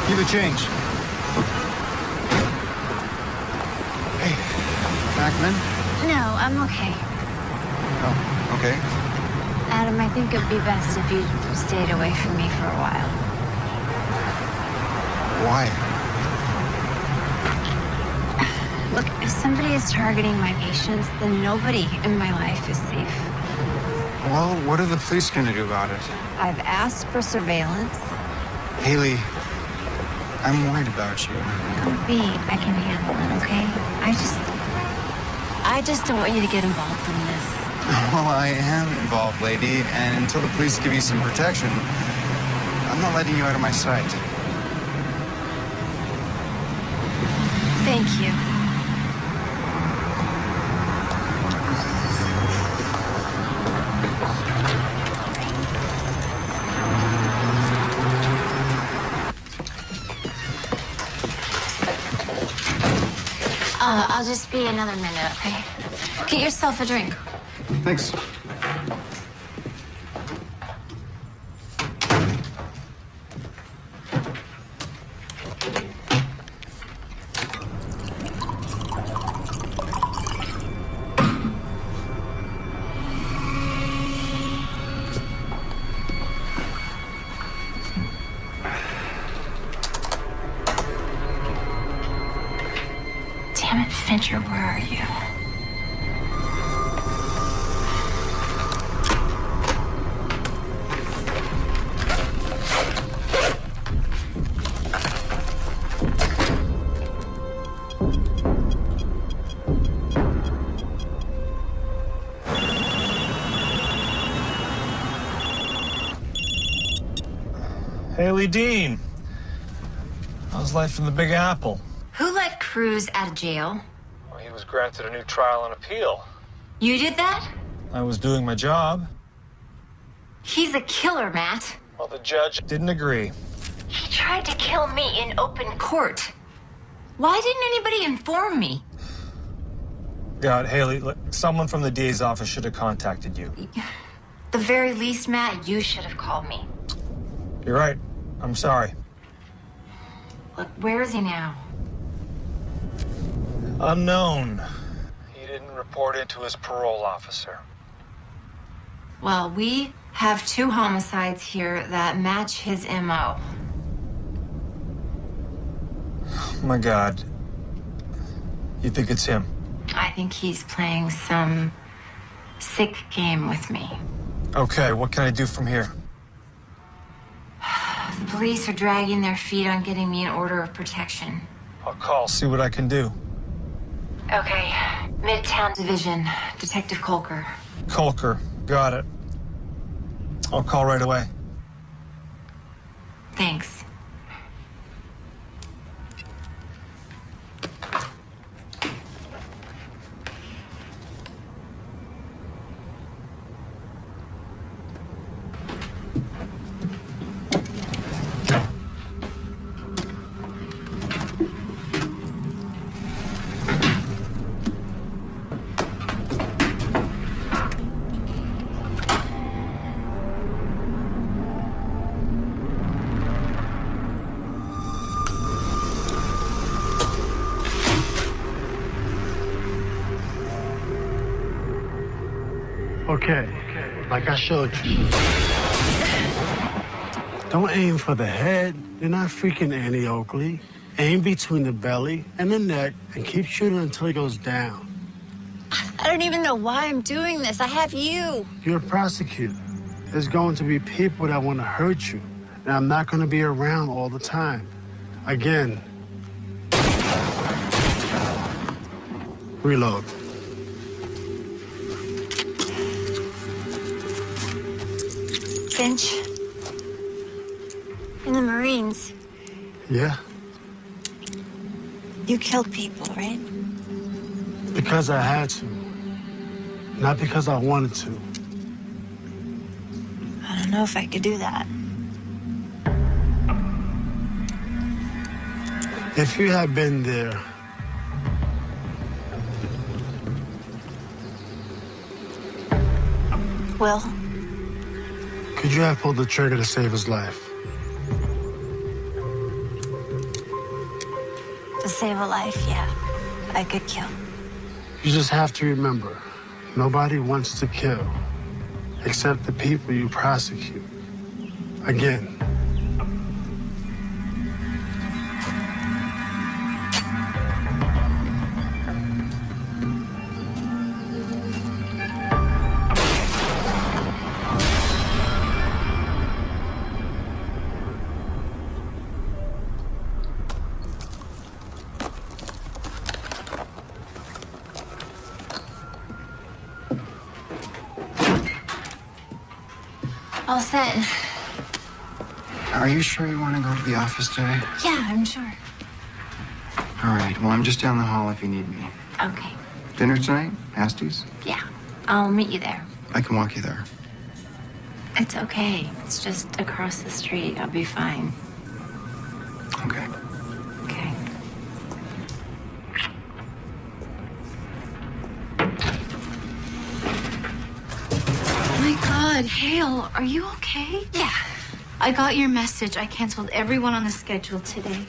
Give a change. Hey, Macman? No, I'm okay. Oh, okay. Adam, I think it'd be best if you stayed away from me for a while. Why? Look, if somebody is targeting my patients, then nobody in my life is safe. Well, what are the police going to do about it? I've asked for surveillance. Haley, I'm worried about you. Don't be. I can handle it, okay? I just don't want you to get involved in this. Well, I am involved, lady, and until the police give you some protection, I'm not letting you out of my sight. Thank you. I'll just be another minute, okay? Get yourself a drink. Thanks. Damn it, Fincher, where are you? Haley Dean. How's life in the Big Apple? Who let Cruz out of jail? Well, he was granted a new trial and appeal. You did that? I was doing my job. He's a killer, Matt. Well, the judge didn't agree. He tried to kill me in open court. Why didn't anybody inform me? God, Haley, look, someone from the DA's office should have contacted you. The very least, Matt, you should have called me. You're right. I'm sorry. Look, where is he now? Unknown. He didn't report it to his parole officer. Well, we have 2 homicides here that match his MO. Oh my God. You think it's him? I think he's playing some sick game with me. Okay, what can I do from here? The police are dragging their feet on getting me an order of protection. I'll call, see what I can do. Okay, Midtown Division, Detective Colker. Colker, got it. I'll call right away. Thanks. Okay, like I showed you. Don't aim for the head. You're not freaking Annie Oakley. Aim between the belly and the neck and keep shooting until he goes down. I don't even know why I'm doing this. I have you. You're a prosecutor. There's going to be people that want to hurt you, and I'm not going to be around all the time. Again, reload. Finch. In the Marines, Yeah? you killed people, right? Because I had to. Not because I wanted to. I don't know if I could do that. If you had been there, Will, could you have pulled the trigger to save his life? to save a life, yeah, I could kill. You just have to remember, nobody wants to kill, except the people you prosecute. Again. All set. Are you sure you want to go to the office today? Yeah, I'm sure. All right. Well, I'm just down the hall if you need me. Okay. Dinner tonight? Asties? Yeah, I'll meet you there. I can walk you there. It's okay. It's just across the street. I'll be fine. Okay. Okay. My God, Hale, are you okay? Yeah. I got your message. I canceled everyone on the schedule today.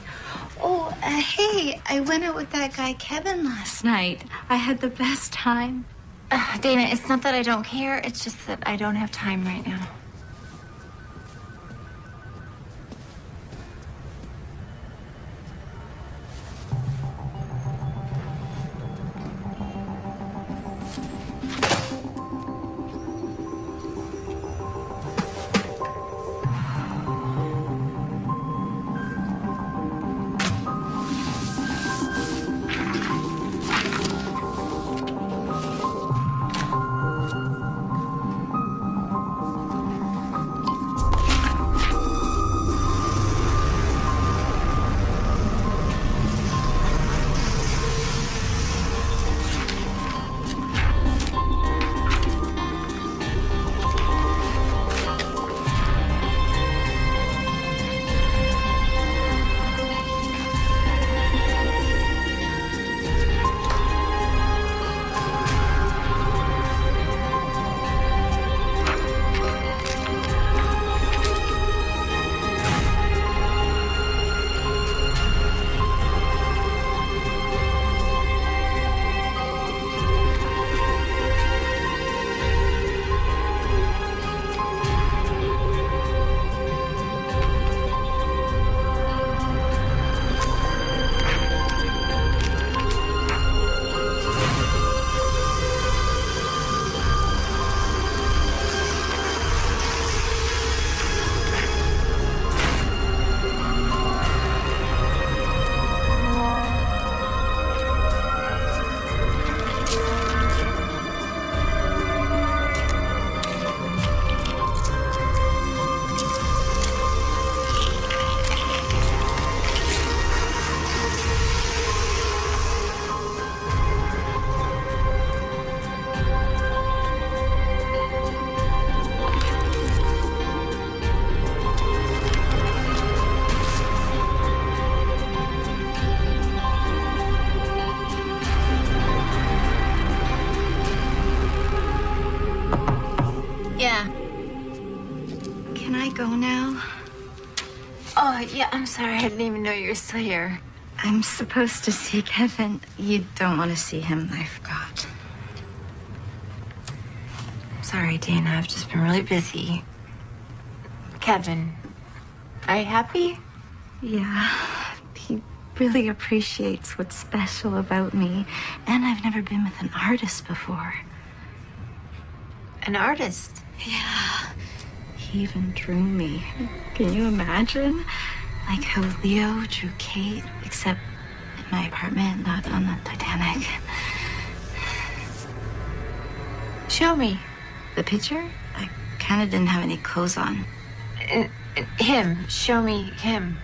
Oh, hey, I went out with that guy Kevin last night. I had the best time. Dana, it's not that I don't care. It's just that I don't have time right now. Yeah. Can I go now? Oh, yeah, I'm sorry. I didn't even know you were still here. I'm supposed to see Kevin. You don't want to see him, I forgot. Sorry, Dana. I've just been really busy. Kevin, Are you happy? Yeah. He really appreciates what's special about me. And I've never been with an artist before. An artist? Yeah. He even drew me. Can you imagine? Like how Leo drew Kate, except in my apartment, not on the Titanic. Show me. The picture? I kind of didn't have any clothes on. Him. Show me him.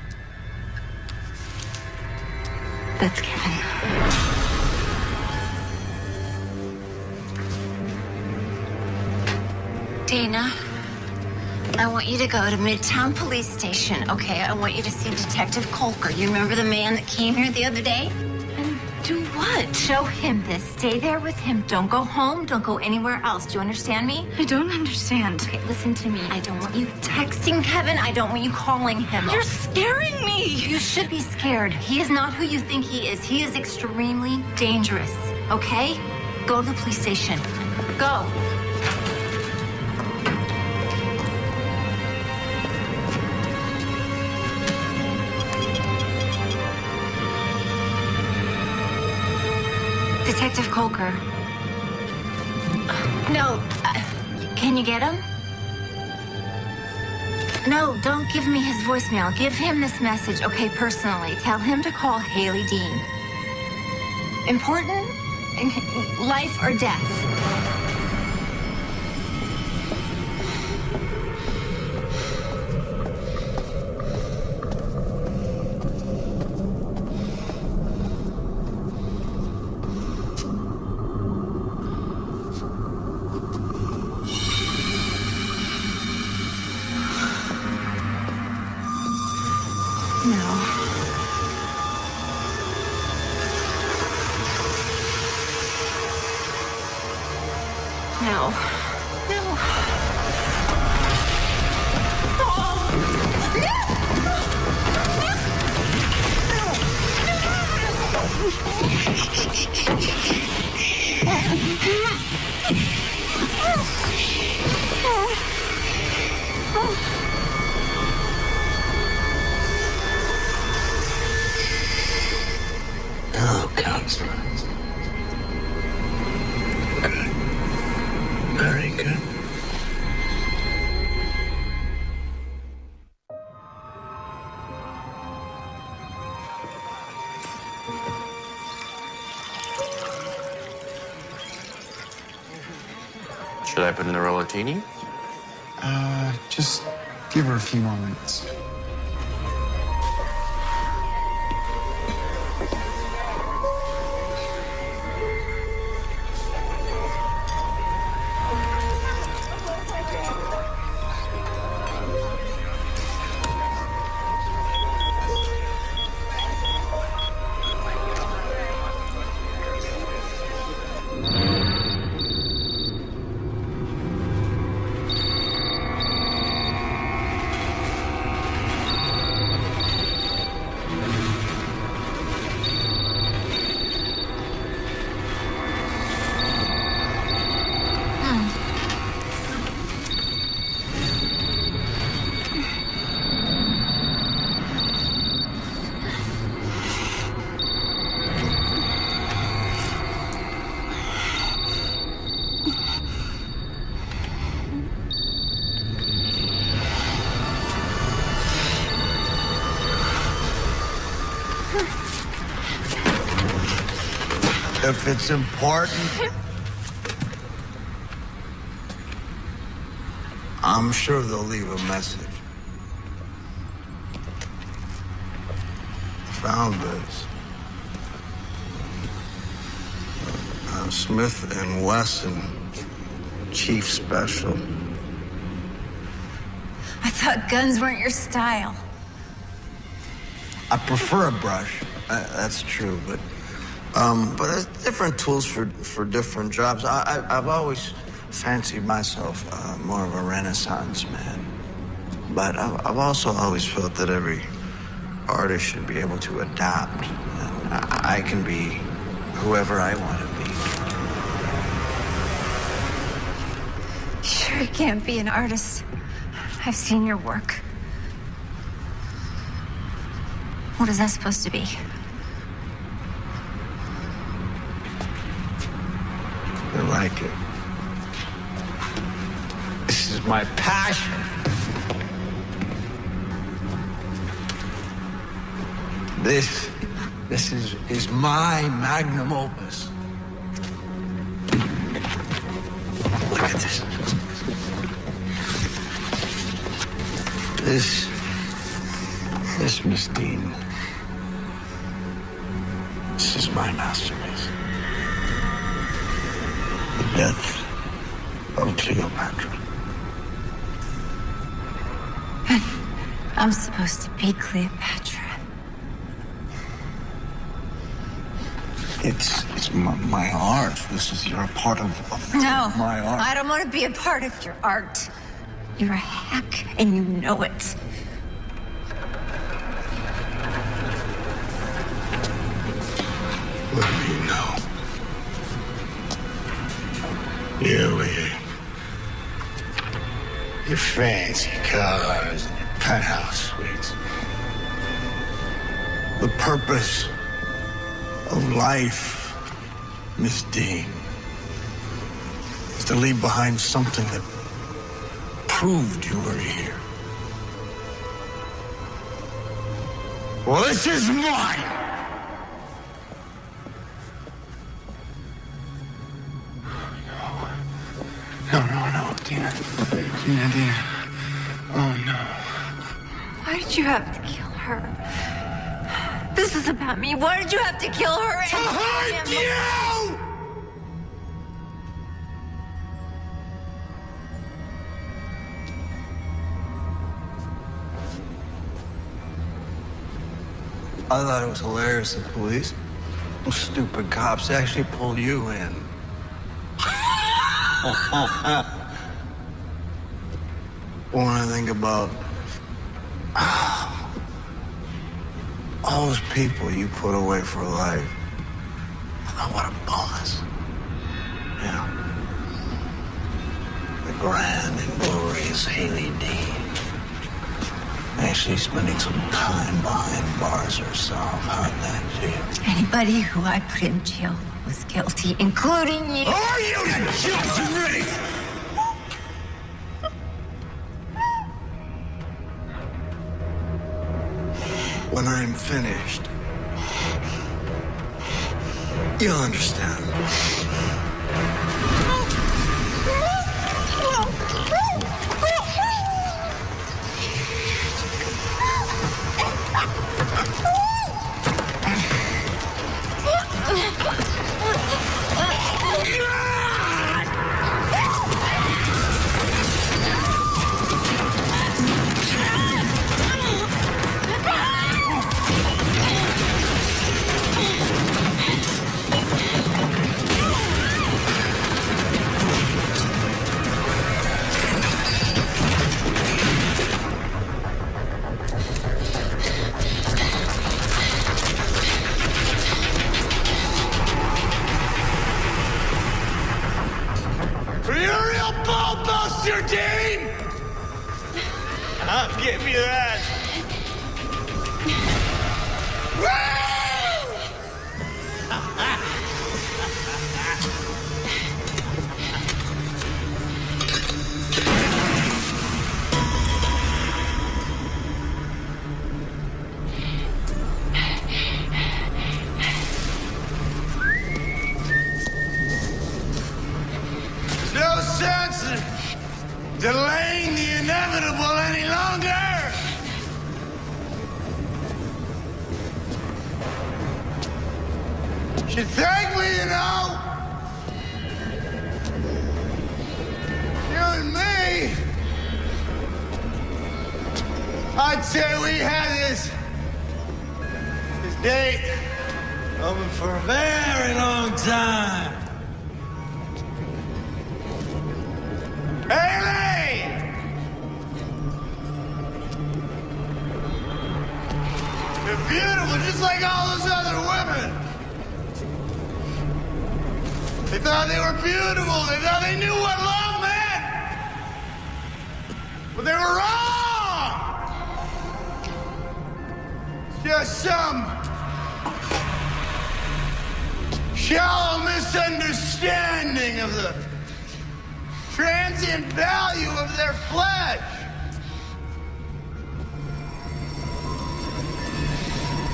That's Kevin. Dana, I want you to go to Midtown Police Station, okay? I want you to see Detective Colker. You remember the man that came here the other day? And do what? Show him this. Stay there with him. Don't go home. Don't go anywhere else. Do you understand me? I don't understand. Okay, listen to me. I don't want you texting Kevin. I don't want you calling him. You're scaring me. You should be scared. He is not who you think he is. He is extremely dangerous, okay? Go to the police station. Go. Detective Colker. No. Can you get him? No, don't give me his voicemail. Give him this message, okay, personally. Tell him to call Haley Dean. Important? Life or death? No. No. Hello, counselor. Good. Very good. Should I put in the rollatini? Just give her a few more minutes. If it's important, I'm sure they'll leave a message. Found this. Smith and Wesson, Chief Special. I thought guns weren't your style. I prefer a brush. That's true, but there's different tools for different jobs. I've always fancied myself more of a Renaissance man, but I've also always felt that every artist should be able to adapt. And I can be whoever I want to be. Sure, you can't be an artist. I've seen your work. What is that supposed to be? I like it. This is my passion. This is my magnum opus. Look at this. This, Miss Dean. This is my masterpiece. The death of Cleopatra. I'm supposed to be Cleopatra. It's my art. You're a part of No, my art. I don't want to be a part of your art. You're a hack, and you know it. What do you know? Your fancy cars and your penthouse suites. The purpose of life, Miss Dean, is to leave behind something that proved you were here. Well, this is mine! No, Dina. Dina. Oh, no. Why did you have to kill her? This is about me. Why did you have to kill her? To hurt you! I thought it was hilarious the police, those stupid cops, actually pulled you in. When I think about all those people you put away for life, oh, what a boss. Yeah. The grand and glorious Haley Dean. Actually spending some time behind bars herself. How'd that feel? Anybody who I put in jail was guilty, including you. Who are you to judge me? When I'm finished, you'll understand. Buster Dean! Give me that. No sense in delaying the inevitable any longer. Should thank me, you know. You and me. I'd say we had this date coming for a very long time. Haley! You're beautiful, just like all those other women. They thought they were beautiful. They thought they knew what love meant. But they were wrong. some shallow misunderstanding of the transient value of their flesh.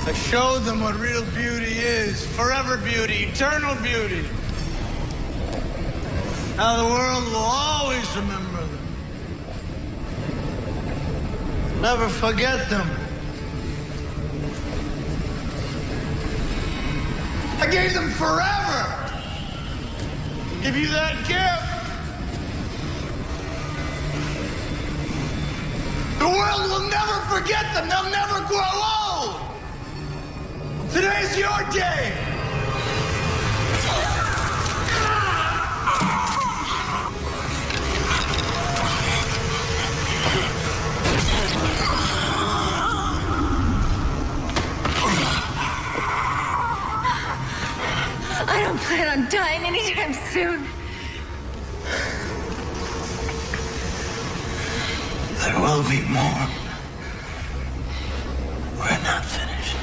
I showed them what real beauty is, forever beauty, eternal beauty. How the world will always remember them. Never forget them. I gave them forever. Give you that gift. The world will never forget them. They'll never grow old. Today's your day. I don't plan on dying anytime soon. There will be more. We're not finished.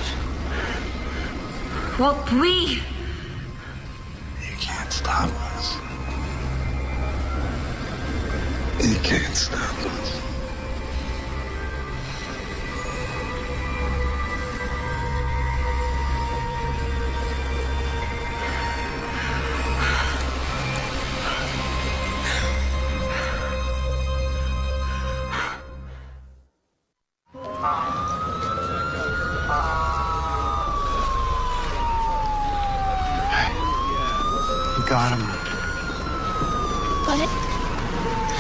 Well, we... You can't stop us. You can't stop us. You got him. What?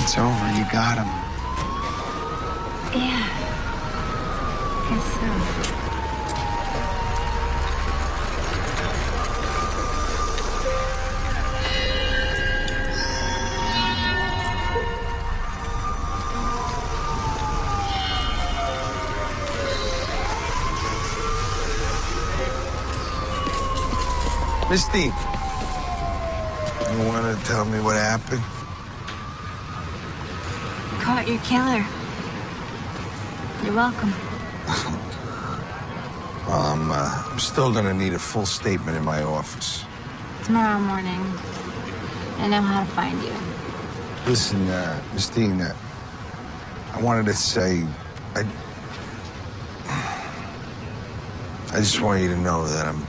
It's over. You got him. Yeah. Guess so. Misty, you want to tell me what happened? Caught your killer. You're welcome. Well, I'm still gonna need a full statement in my office. Tomorrow morning, I know how to find you. Listen, Misty, I wanted to say, I just want you to know that I'm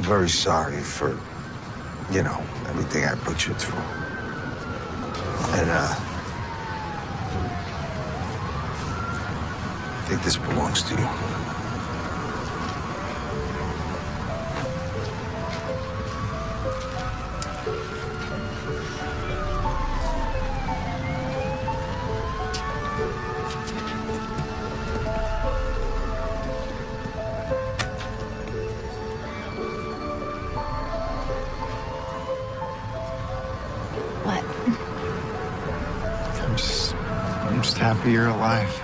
very sorry for, everything I put you through. And, I think this belongs to you. What? I'm just happy you're alive.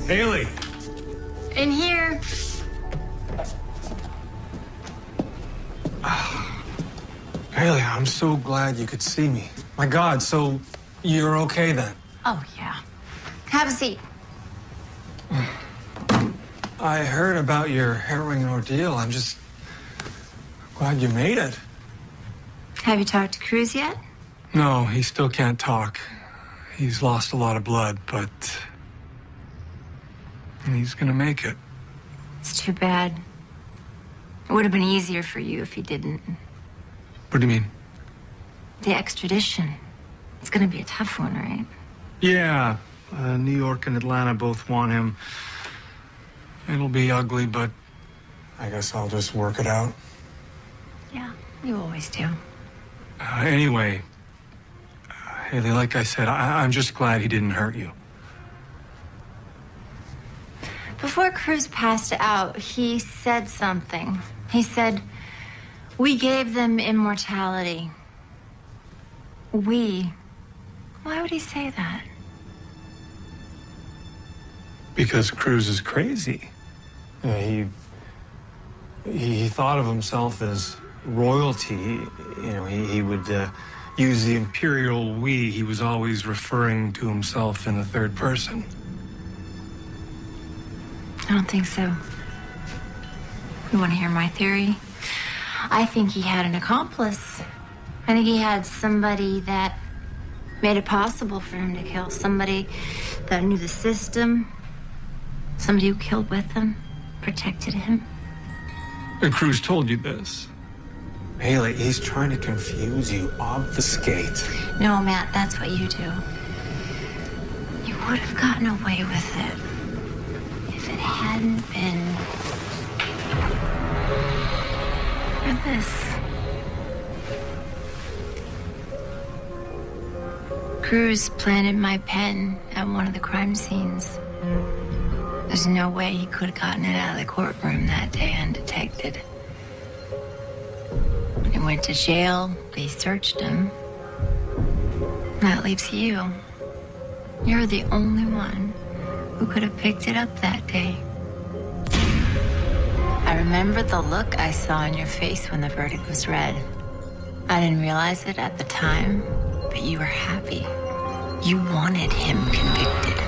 Haley! In here. Haley, I'm so glad you could see me. My God, so you're okay then? Oh, yeah. Have a seat. I heard about your harrowing ordeal. I'm just glad you made it. Have you talked to Cruz yet? No, he still can't talk. He's lost a lot of blood, but he's gonna make it. It's too bad. It would have been easier for you if he didn't. What do you mean? The extradition. It's gonna be a tough one, right? Yeah, New York and Atlanta both want him. It'll be ugly, but I guess I'll just work it out. Yeah, you always do. Anyway, Haley, like I said, I'm just glad he didn't hurt you. Before Cruz passed out, he said something. He said, "We gave them immortality. We? Why would he say that? Because Cruz is crazy. He thought of himself as royalty. He would use the imperial we. He was always referring to himself in the third person. I don't think so. You want to hear my theory? I think he had an accomplice. I think he had somebody that made it possible for him to kill. Somebody that knew the system. Somebody who killed with him, protected him. And Cruz told you this. Haley, he's trying to confuse you, obfuscate. No, Matt, that's what you do. You would have gotten away with it if it hadn't been for this. Cruz planted my pen at one of the crime scenes. There's no way he could have gotten it out of the courtroom that day undetected. When he went to jail, they searched him. That leaves you. You're the only one who could have picked it up that day. I remember the look I saw on your face when the verdict was read. I didn't realize it at the time, but you were happy. You wanted him convicted.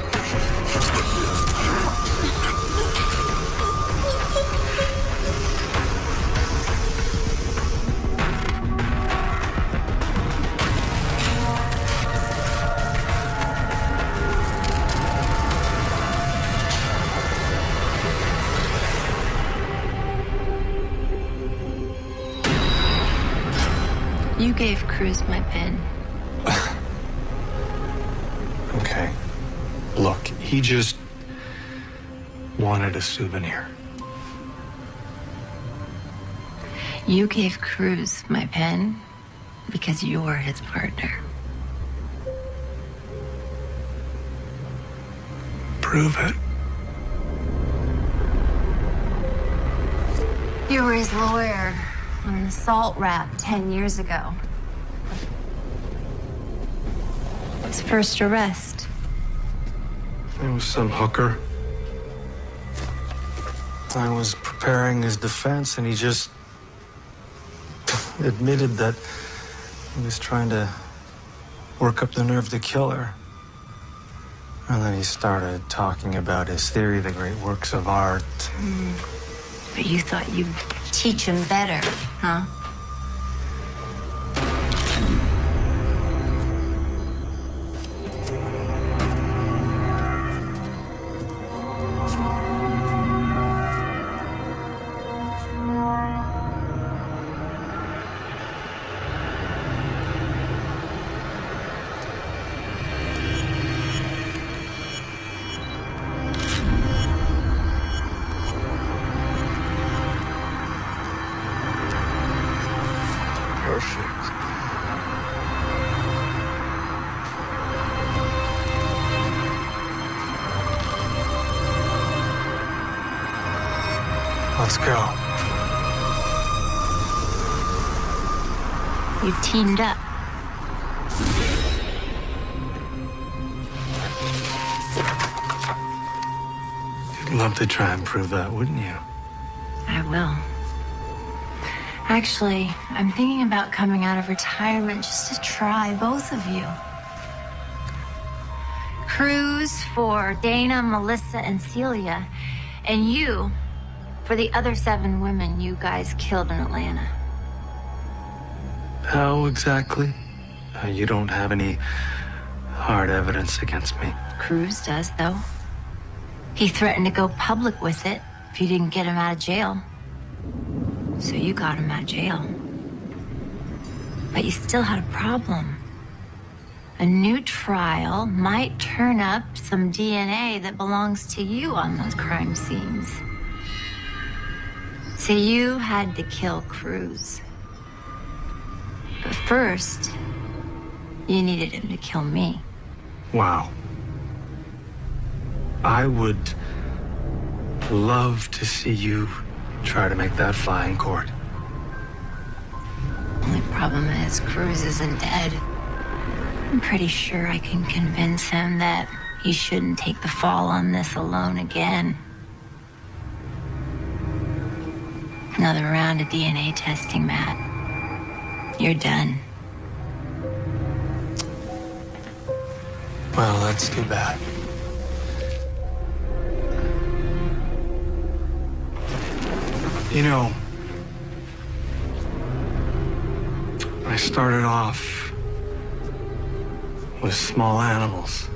You gave Cruz my pen. Okay. Look, he just wanted a souvenir. You gave Cruz my pen because you're his partner. Prove it. You were his lawyer on an assault rap 10 years ago. His first arrest. It was some hooker. I was preparing his defense, and he just admitted that he was trying to work up the nerve to kill her. And then he started talking about his theory, the great works of art. But you thought you'd teach him better, huh? Perfect. Let's go. You've teamed up. You'd love to try and prove that, wouldn't you? I will. Actually, I'm thinking about coming out of retirement just to try both of you. Cruz for Dana, Melissa, and Celia, and you for the other 7 women you guys killed in Atlanta. How exactly? You don't have any hard evidence against me. Cruz does, though. He threatened to go public with it if you didn't get him out of jail. So you got him out of jail. But you still had a problem. A new trial might turn up some DNA that belongs to you on those crime scenes. So you had to kill Cruz. But first, you needed him to kill me. Wow. I would love to see you try to make that fly in court. Only problem is Cruz isn't dead. I'm pretty sure I can convince him that he shouldn't take the fall on this alone again. Another round of DNA testing, Matt. You're done. Well, that's too bad. You know, I started off with small animals.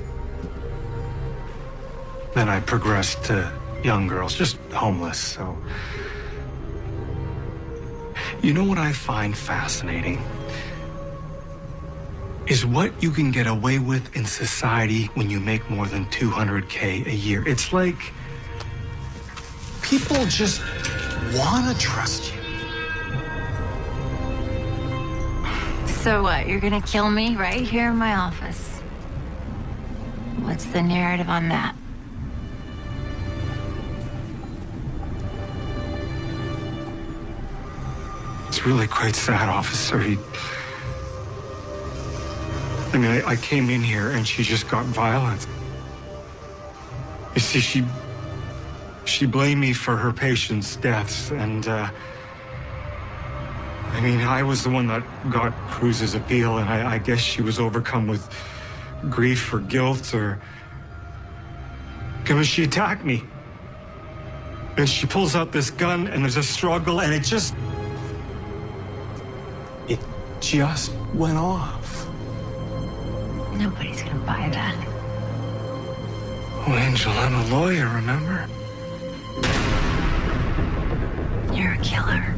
Then I progressed to young girls, just homeless, so. You know what I find fascinating? Is what you can get away with in society when you make more than $200K a year. It's like people just want to trust you. So what, you're gonna kill me right here in my office? What's the narrative on that? It's really quite sad, officer. I came in here and she just got violent. You see, she blamed me for her patients' deaths, and I was the one that got Cruz's appeal, and I guess she was overcome with grief or guilt, or because she attacked me. And she pulls out this gun, and there's a struggle, and it just went off. Nobody's gonna buy that. Oh, Angel, I'm a lawyer, remember? You're a killer.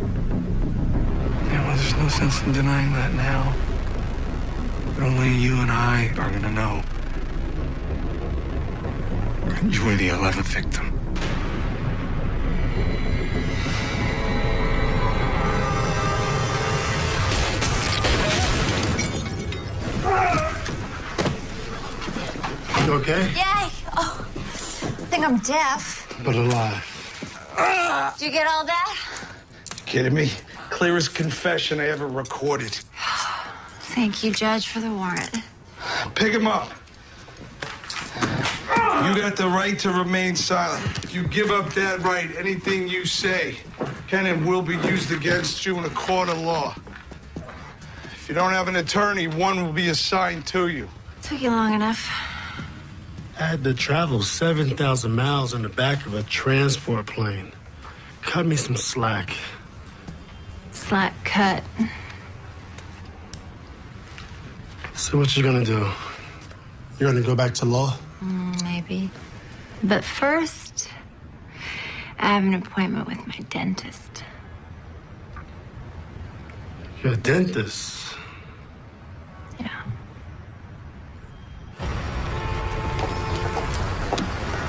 Yeah, well, there's no sense in denying that now. But only you and I are gonna know. You were the 11th victim. You okay? Yay! Oh, I think I'm deaf. But alive. Did you get all that? Kidding me? Clearest confession I ever recorded. Thank you, Judge, for the warrant. Pick him up. You got the right to remain silent. If you give up that right, anything you say can and will be used against you in a court of law. If you don't have an attorney, one will be assigned to you. Took you long enough. I had to travel 7,000 miles in the back of a transport plane. Cut me some slack. Slack cut. So what you gonna do? You're gonna go back to law? Maybe. But first, I have an appointment with my dentist. You're a dentist? Yeah.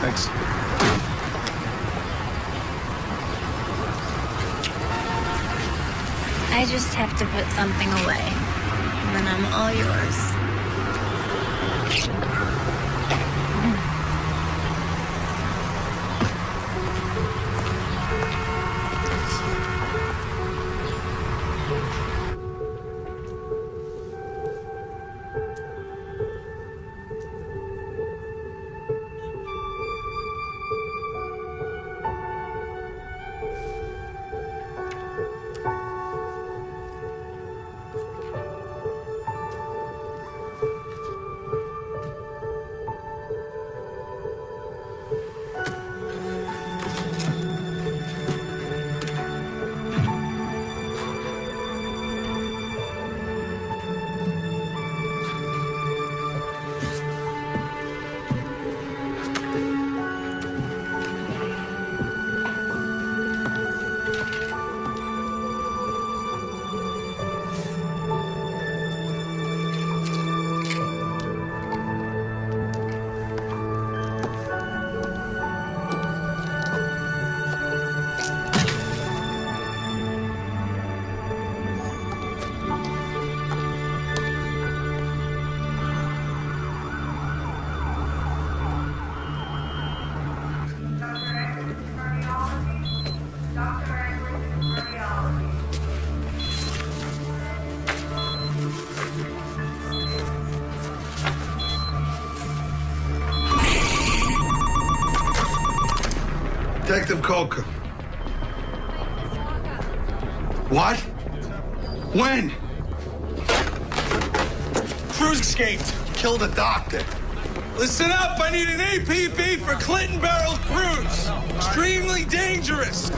Thanks. I just have to put something away, and then I'm all yours. Detective Coca. What? When? Cruz escaped. Killed a doctor. Listen up, I need an APB for Clinton Beryl Cruz. Extremely dangerous.